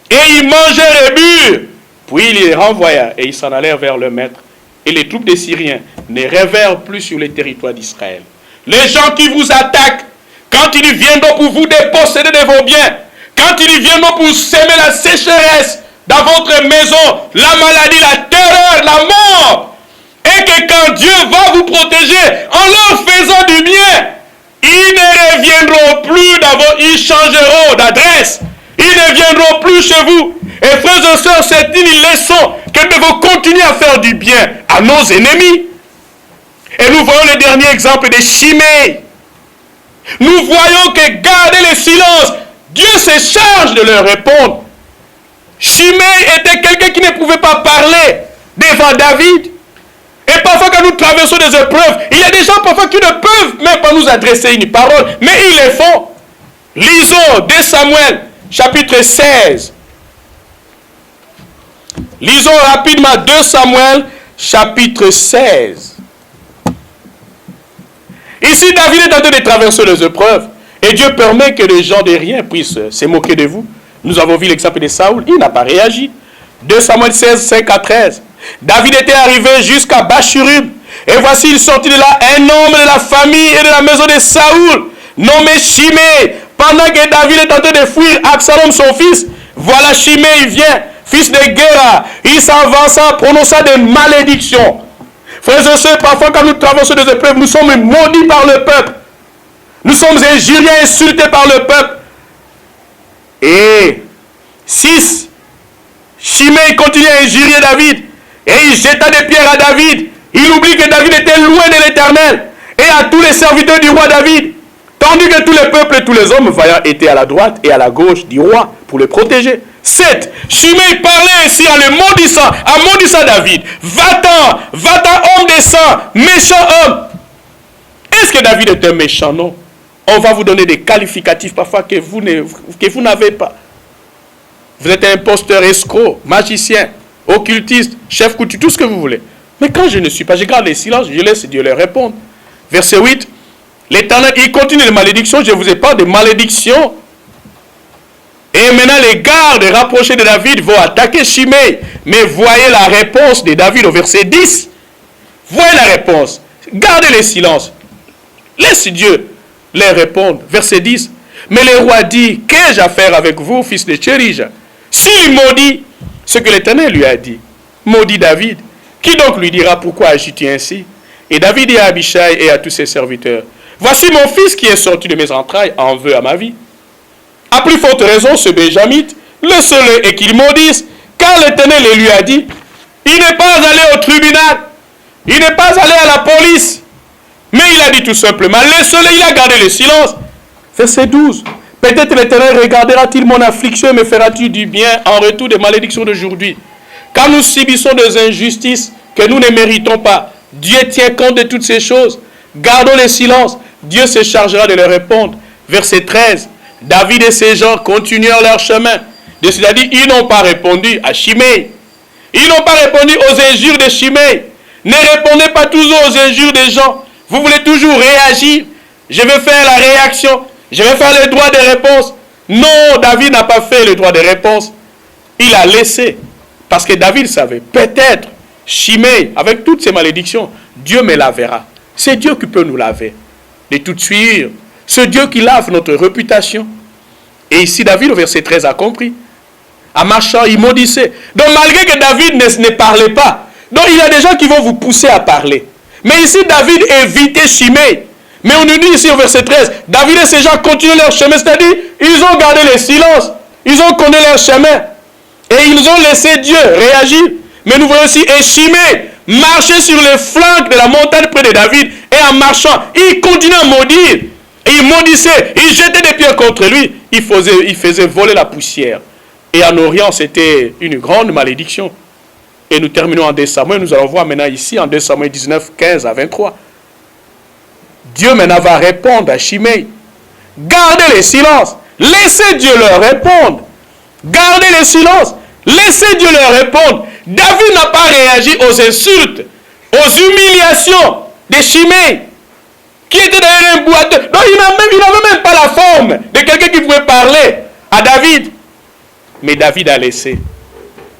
Et ils mangèrent et burent. Puis il les renvoya, et ils s'en allèrent vers le maître. Et les troupes des Syriens ne revinrent plus sur le territoire d'Israël. Les gens qui vous attaquent, quand ils viendront pour vous déposséder de vos biens, quand ils viendront pour semer la sécheresse dans votre maison, la maladie, la terreur, la mort, et que quand Dieu va vous protéger en leur faisant du bien, ils ne reviendront plus ils changeront d'adresse, ils ne viendront plus chez vous. Et frères et sœurs, c'est une leçon que nous devons continuer à faire du bien à nos ennemis. Et nous voyons le dernier exemple de Shimei. Nous voyons que garder le silence, Dieu se charge de leur répondre. Shimei était quelqu'un qui ne pouvait pas parler devant David. Et parfois quand nous traversons des épreuves, il y a des gens parfois qui ne peuvent même pas nous adresser une parole, mais ils le font. Lisons 2 Samuel, chapitre 16. Lisons rapidement 2 Samuel, chapitre 16. Ici, David est en train de traverser les épreuves. Et Dieu permet que les gens de rien puissent se moquer de vous. Nous avons vu l'exemple de Saoul, il n'a pas réagi. 2 Samuel 16, 5 à 13. David était arrivé jusqu'à Bachurim. Et voici, il sortit de là un homme de la famille et de la maison de Saoul, nommé Shimei. Pendant que David est en train de fuir Absalom, son fils, voilà Shimei vient, fils de Gera. Il s'avança, prononça des malédictions. Frères et sœurs, parfois quand nous traversons des épreuves, nous sommes maudits par le peuple. Nous sommes injuriés, insultés par le peuple. Et 6, Shimei continue à injurier David. Et il jeta des pierres à David. Il oublie que David était loin de l'Éternel. Et à tous les serviteurs du roi David. Tandis que tous les peuples et tous les hommes vaillants étaient à la droite et à la gauche du roi pour le protéger. 7. Shimei parlait ainsi en le maudissant David. Va-t'en, homme de sang, méchant homme. Est-ce que David est un méchant? Non. On va vous donner des qualificatifs parfois que vous n'avez pas. Vous êtes un imposteur, escroc, magicien, occultiste, chef coutu, tout ce que vous voulez. Mais quand je ne suis pas, je garde les silences, je laisse Dieu leur répondre. Verset 8. L'Éternel, il continue les malédictions, je vous ai pas de malédictions. Et maintenant, les gardes rapprochés de David vont attaquer Shimei. Mais voyez la réponse de David au verset 10. Voyez la réponse. Gardez les silences. Laisse Dieu leur répondre. Verset 10. Mais le roi dit, qu'ai-je à faire avec vous, fils de Tchérija? S'il maudit ce que l'Éternel lui a dit, maudit David. Qui donc lui dira pourquoi agis-tu ainsi? Et David dit à Abishai et à tous ses serviteurs, voici mon fils qui est sorti de mes entrailles en veut à ma vie. À plus forte raison, ce Benjamite, laissez-le et qu'il maudisse, car l'Éternel lui a dit, il n'est pas allé au tribunal, il n'est pas allé à la police, mais il a dit tout simplement, laissez-le, il a gardé le silence. Verset 12, peut-être l'Éternel regardera-t-il mon affliction et me fera-t-il du bien en retour des malédictions d'aujourd'hui. Quand nous subissons des injustices que nous ne méritons pas, Dieu tient compte de toutes ces choses. Gardons le silence, Dieu se chargera de leur répondre. Verset 13, David et ses gens continuèrent leur chemin. C'est-à-dire, ils n'ont pas répondu à Shimei. Ils n'ont pas répondu aux injures de Shimei. Ne répondez pas toujours aux injures des gens. Vous voulez toujours réagir. Je vais faire la réaction. Je vais faire le droit de réponse. Non, David n'a pas fait le droit de réponse. Il a laissé. Parce que David savait, peut-être, Shimei, avec toutes ces malédictions, Dieu me lavera. C'est Dieu qui peut nous laver. De toute suite, c'est Dieu qui lave notre réputation. Et ici, David, au verset 13, a compris. En marchant, il maudissait. Donc, malgré que David ne parlait pas, donc il y a des gens qui vont vous pousser à parler. Mais ici, David évitait Shimei. Mais on nous dit ici au verset 13, David et ses gens continuent leur chemin, c'est-à-dire, ils ont gardé le silence. Ils ont connu leur chemin. Et ils ont laissé Dieu réagir. Mais nous voyons aussi, et Shimei marchait sur les flancs de la montagne près de David. Et en marchant, il continuait à maudire. Et il maudissait, il jetait des pierres contre lui. Il faisait voler la poussière. Et en Orient, c'était une grande malédiction. Et nous terminons en 2 Samuel. Nous allons voir maintenant ici, en 2 Samuel 19, 15 à 23. Dieu maintenant va répondre à Shimei. Gardez le silence. Laissez Dieu leur répondre. Gardez le silence. Laissez Dieu leur répondre. David n'a pas réagi aux insultes, aux humiliations de Shimei, qui était derrière un boiteux. Non, il n'avait même pas la forme de quelqu'un qui pouvait parler à David. Mais David a laissé.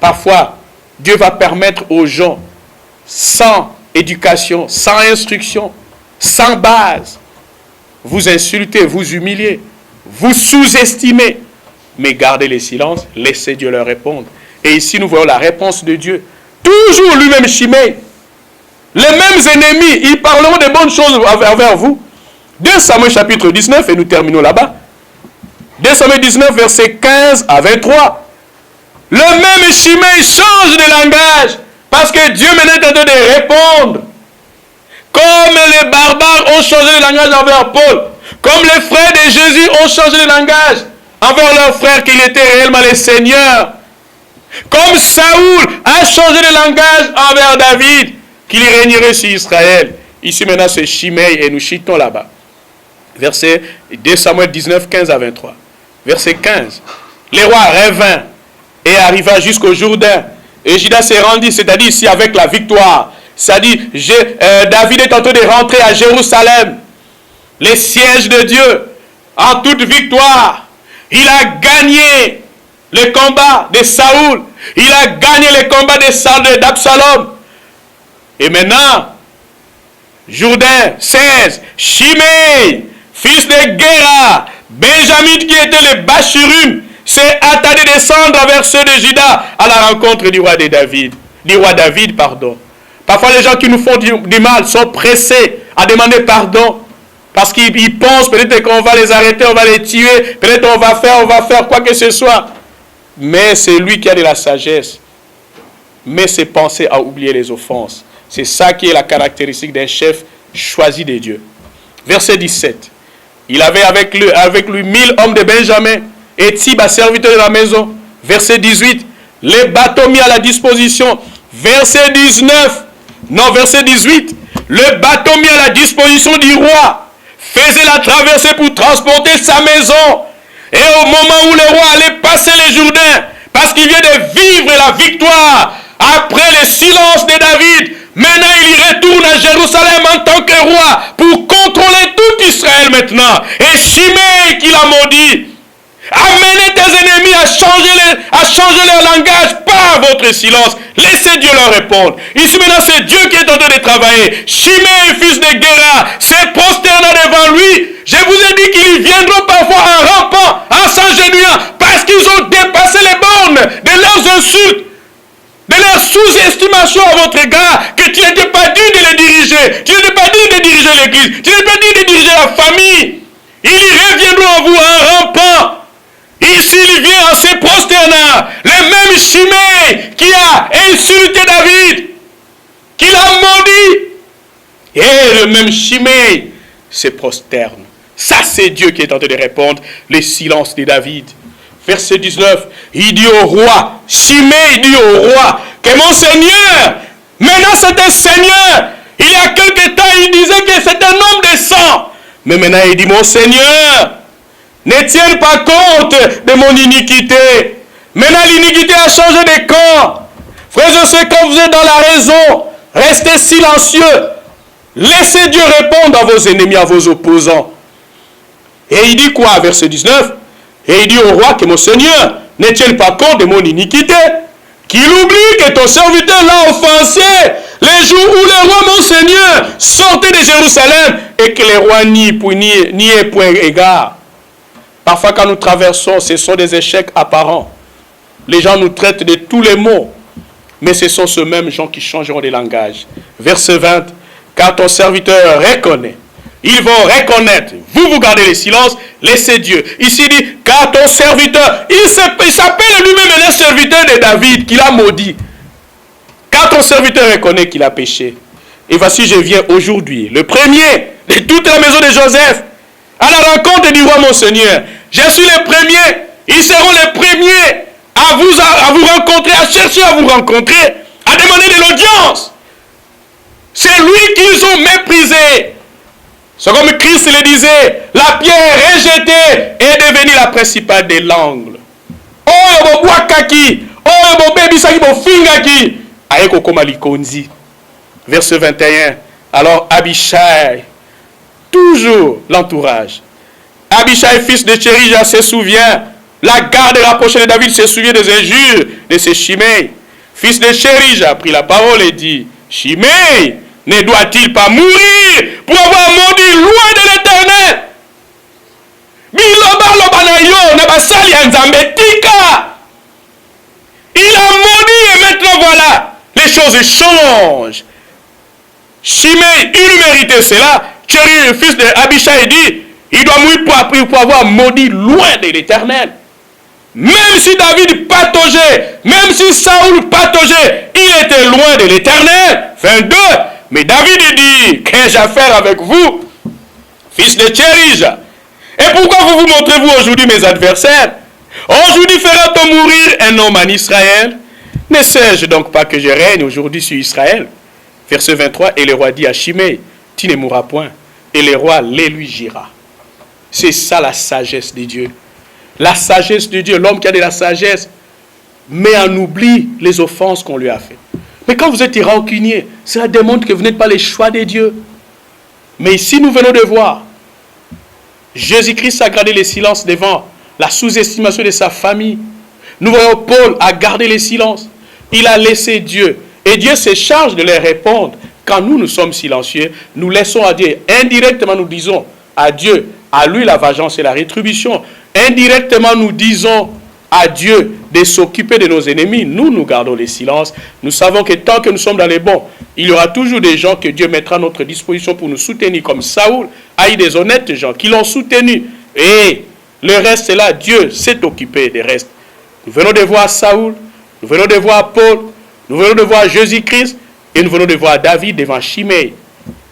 Parfois, Dieu va permettre aux gens, sans éducation, sans instruction, sans base, vous insulter, vous humilier, vous sous-estimer. Mais gardez le silence, laissez Dieu leur répondre. Et ici, nous voyons la réponse de Dieu. Toujours lui-même, Shimei. Les mêmes ennemis, ils parleront de bonnes choses envers vous. 2 Samuel chapitre 19, et nous terminons là-bas. 2 Samuel 19, versets 15 à 23. Le même Shimei change de langage, parce que Dieu maintenant est en train de répondre. Comme les barbares ont changé de langage envers Paul, comme les frères de Jésus ont changé de langage envers leur frère, qu'il était réellement le Seigneur. Comme Saoul a changé de langage envers David, qu'il régnerait sur Israël. Ici maintenant c'est Shimei et nous chitons là-bas. Verset 2 Samuel 19, 15 à 23. Verset 15. Le roi revint et arriva jusqu'au Jourdain. Et Juda s'est rendu, c'est-à-dire ici avec la victoire. C'est-à-dire David est en train de rentrer à Jérusalem. Les sièges de Dieu, en toute victoire. Il a gagné le combat de Saoul. Il a gagné le combat d'Absalom. Et maintenant, Jourdain 16, Shimei, fils de Gera, Benjamin qui était le Bachurim, s'est attardé descendre vers ceux de Juda à la rencontre du roi David. Parfois les gens qui nous font du mal sont pressés à demander pardon. Parce qu'ils pensent peut-être qu'on va les arrêter, on va les tuer, peut-être on va faire quoi que ce soit. Mais c'est lui qui a de la sagesse. Mais ses pensées à oublier les offenses. C'est ça qui est la caractéristique d'un chef choisi de Dieu. Verset 17. Il avait avec lui 1000 hommes de Benjamin et Tiba, serviteur de la maison. Verset 18. Les bateaux mis à la disposition. Verset 18. le bateau mis à la disposition du roi faisait la traversée pour transporter sa maison. Et au moment où le roi allait passer le Jourdain, parce qu'il vient de vivre la victoire après le silence de David, maintenant il retourne à Jérusalem en tant que roi pour contrôler tout Israël maintenant. Et Shimei qui l'a maudit, amenez tes ennemis à changer leur langage par votre silence. Laissez Dieu leur répondre. Ici maintenant c'est Dieu qui est en train de travailler. Shimei, fils de Guéra, s'est prosterné devant lui. Je vous ai dit qu'ils viendront parfois en rampant, en s'agenouillant, parce qu'ils ont dépassé les bornes de leurs insultes, de leur sous-estimation à votre égard, que tu n'étais pas digne de les diriger, tu n'étais pas digne de diriger l'église, tu n'étais pas digne de diriger la famille. Ils reviendront à vous en rampant. Ici, il vient en se prosternant. Le même Shimei qui a insulté David, qui l'a maudit. Et le même Shimei se prosterne. Ça, c'est Dieu qui est en train de répondre le silence de David. Verset 19, il dit au roi, Shimei dit au roi, que mon Seigneur, maintenant c'est un Seigneur. Il y a quelque temps, il disait que c'est un homme de sang. Mais maintenant, il dit, mon Seigneur, ne tienne pas compte de mon iniquité. Maintenant, l'iniquité a changé de camp. Frères et sœurs, quand vous êtes dans la raison, restez silencieux. Laissez Dieu répondre à vos ennemis, à vos opposants. Et il dit quoi, verset 19? Et il dit au roi que mon Seigneur ne tienne pas compte de mon iniquité, qu'il oublie que ton serviteur l'a offensé les jours où le roi mon Seigneur sortait de Jérusalem et que le roi n'y ait point égard. Parfois quand nous traversons, ce sont des échecs apparents. Les gens nous traitent de tous les maux, mais ce sont ceux mêmes gens qui changeront de langage. Verset 20, car ton serviteur reconnaît. Ils vont reconnaître. Vous gardez le silence, laissez Dieu. Ici il dit, car ton serviteur, il s'appelle lui-même un serviteur de David, qu'il a maudit. Car ton serviteur reconnaît qu'il a péché. Et voici, je viens aujourd'hui, le premier de toute la maison de Joseph, à la rencontre du roi mon Seigneur. Je suis le premier. Ils seront les premiers à vous rencontrer, à chercher à vous rencontrer, à demander de l'audience. C'est lui qu'ils ont méprisé. C'est comme Christ le disait, la pierre rejetée est devenue la principale des langues. Oh, wakaki, oh, baby saki bo fingaki. Ayeko koma likonzi. Verset 21. Alors Abishai, toujours l'entourage. Abishai, fils de Tcherija, se souvient. La garde rapprochée de David se souvient des injures de ce Shimei. Fils de Tcherija a pris la parole et dit, Shimei ne doit-il pas mourir pour avoir maudit loin de l'Éternel? Il a maudit et maintenant voilà, les choses changent. Shimei, il méritait cela. Tchéri, le fils d'Abishai, dit, il doit mourir pour avoir maudit loin de l'Éternel. Même si David pataugeait, même si Saoul pataugeait, il était loin de l'Éternel. 22. Mais David dit, qu'ai-je à faire avec vous, fils de Tcherija? Et pourquoi vous montrez-vous aujourd'hui mes adversaires? Aujourd'hui fera-t-on mourir un homme en Israël? Ne sais-je donc pas que je règne aujourd'hui sur Israël? Verset 23, et le roi dit à Shimei, tu ne mourras point. Et le roi l'élugira. C'est ça la sagesse de Dieu. La sagesse de Dieu, l'homme qui a de la sagesse, met en oubli les offenses qu'on lui a faites. Mais quand vous êtes rancunier, cela démontre que vous n'êtes pas les choix de Dieu. Mais ici, nous venons de voir, Jésus-Christ a gardé le silence devant la sous-estimation de sa famille. Nous voyons Paul a gardé le silence. Il a laissé Dieu. Et Dieu se charge de leur répondre. Quand nous sommes silencieux, nous laissons à Dieu. Indirectement, nous disons à Dieu, à lui la vengeance et la rétribution. Indirectement, nous disons à Dieu de s'occuper de nos ennemis. Nous gardons le silence. Nous savons que tant que nous sommes dans les bons, il y aura toujours des gens que Dieu mettra à notre disposition pour nous soutenir, comme Saoul a eu des honnêtes gens qui l'ont soutenu. Et le reste est là. Dieu s'est occupé des restes. Nous venons de voir Saoul, nous venons de voir Paul, nous venons de voir Jésus-Christ, et nous venons de voir David devant Shimei.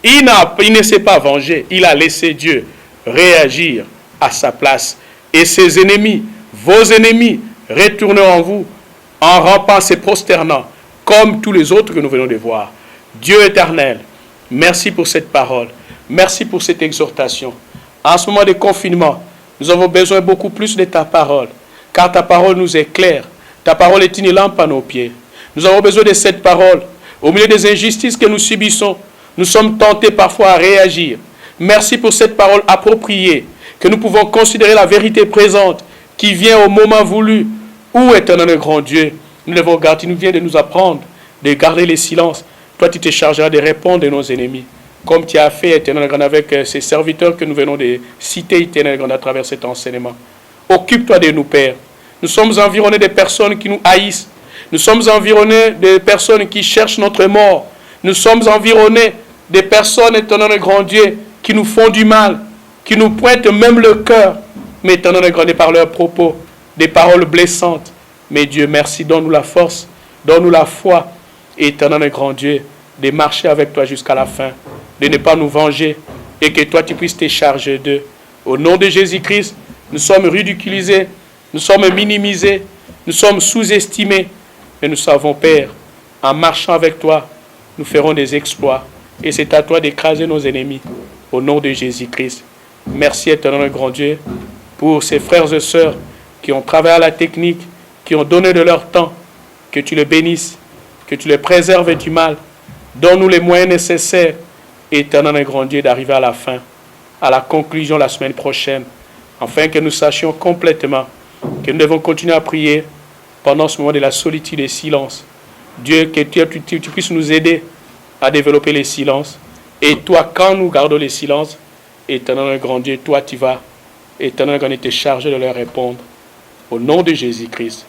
Il ne s'est pas vengé. Il a laissé Dieu réagir à sa place. Et ses ennemis, vos ennemis, retourneront en vous en rampant, se prosternant, comme tous les autres que nous venons de voir. Dieu éternel, Merci pour cette parole. Merci pour cette exhortation. En ce moment de confinement, nous avons besoin beaucoup plus de ta parole, car ta parole nous éclaire. Ta parole est une lampe à nos pieds. Nous avons besoin de cette parole. Au milieu des injustices que nous subissons, nous sommes tentés parfois à réagir. Merci pour cette parole appropriée, que nous pouvons considérer la vérité présente qui vient au moment voulu. Où éternel grand Dieu, nous devons garder, tu nous viens de nous apprendre de garder le silence. Toi, tu te chargeras de répondre à nos ennemis, comme tu as fait, éternel grand, avec ces serviteurs que nous venons de citer, éternel grand, à travers cet enseignement. Occupe-toi de nous, Père. Nous sommes environnés de personnes qui nous haïssent. Nous sommes environnés de personnes qui cherchent notre mort. Nous sommes environnés de personnes, éternel grand Dieu, qui nous font du mal, qui nous pointent même le cœur, mais éternel grand Dieu, par leurs propos, des paroles blessantes. Mais Dieu, merci, donne-nous la force, donne-nous la foi, éternel grand Dieu, de marcher avec toi jusqu'à la fin, de ne pas nous venger, et que toi tu puisses te charger d'eux. Au nom de Jésus-Christ, nous sommes ridiculisés, nous sommes minimisés, nous sommes sous-estimés, mais nous savons, Père, en marchant avec toi, nous ferons des exploits, et c'est à toi d'écraser nos ennemis, au nom de Jésus-Christ. Merci, éternel grand Dieu, pour ces frères et sœurs qui ont travaillé à la technique, qui ont donné de leur temps, que tu les bénisses, que tu les préserves du mal. Donne-nous les moyens nécessaires, éternel grand Dieu, d'arriver à la fin, à la conclusion la semaine prochaine, afin que nous sachions complètement que nous devons continuer à prier pendant ce moment de la solitude et silence. Dieu, que tu puisses nous aider à développer les silences. Et toi, quand nous gardons les silences, éternel grand Dieu, toi tu vas, éternel grand Dieu, te charger de leur répondre. Au nom de Jésus-Christ,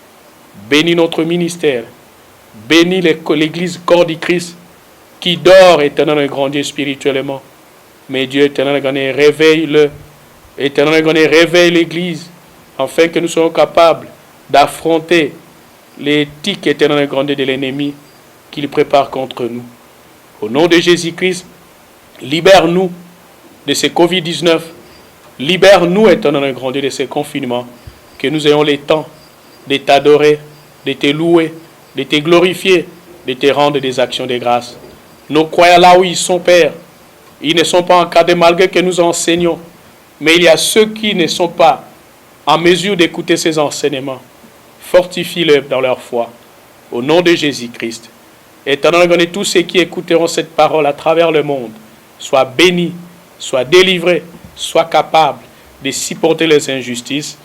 bénis notre ministère, bénis l'Église corps du Christ qui dort, éternel grand Dieu, spirituellement. Mais Dieu, éternel grand Dieu, réveille-le. Éternel grand Dieu, réveille l'Église, afin que nous soyons capables d'affronter les tics, éternel grand Dieu, de l'ennemi qu'il prépare contre nous. Au nom de Jésus-Christ, libère-nous de ce Covid-19. Libère-nous, éternel grand Dieu, de ce confinement. Que nous ayons le temps de t'adorer, de te louer, de te glorifier, de te rendre des actions de grâce. Nos croyants là où ils sont, Père, ils ne sont pas encadrés malgré que nous enseignons. Mais il y a ceux qui ne sont pas en mesure d'écouter ces enseignements. Fortifie-les dans leur foi. Au nom de Jésus-Christ. Éternel grand Dieu, tous ceux qui écouteront cette parole à travers le monde, soient bénis, soient délivrés, soient capables de supporter les injustices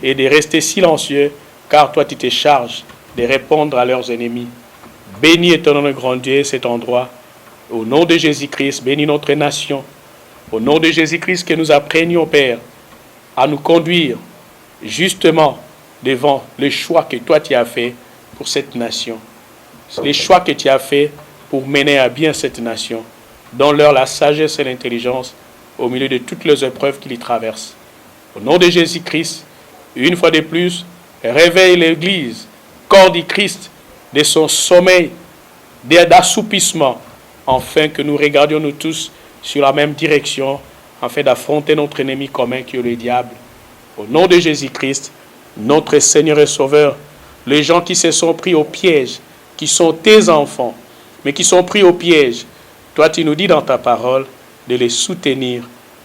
et de rester silencieux, car toi tu te charges de répondre à leurs ennemis. Bénis, éternel grand Dieu, cet endroit. Au nom de Jésus-Christ, bénis notre nation. Au nom de Jésus-Christ, que nous apprenions, Père, à nous conduire justement devant le choix que toi tu as fait pour cette nation. Les choix que tu as fait pour mener à bien cette nation. Donne-leur la sagesse et l'intelligence au milieu de toutes les épreuves qui les traversent. Au nom de Jésus-Christ, une fois de plus, réveille l'Église, corps du Christ, de son sommeil, d'assoupissement, afin que nous regardions nous tous sur la même direction, afin d'affronter notre ennemi commun qui est le diable. Au nom de Jésus-Christ, notre Seigneur et Sauveur, les gens qui se sont pris au piège, qui sont tes enfants, mais qui sont pris au piège, toi tu nous dis dans ta parole de les soutenir,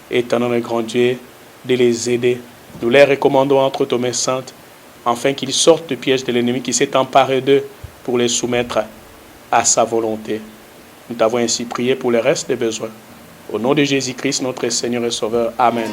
éternel grand Dieu, de les aider. Nous les recommandons entre tes mains saintes, afin qu'ils sortent du piège de l'ennemi qui s'est emparé d'eux pour les soumettre à sa volonté. Nous t'avons ainsi prié pour le reste des besoins. Au nom de Jésus-Christ, notre Seigneur et Sauveur. Amen.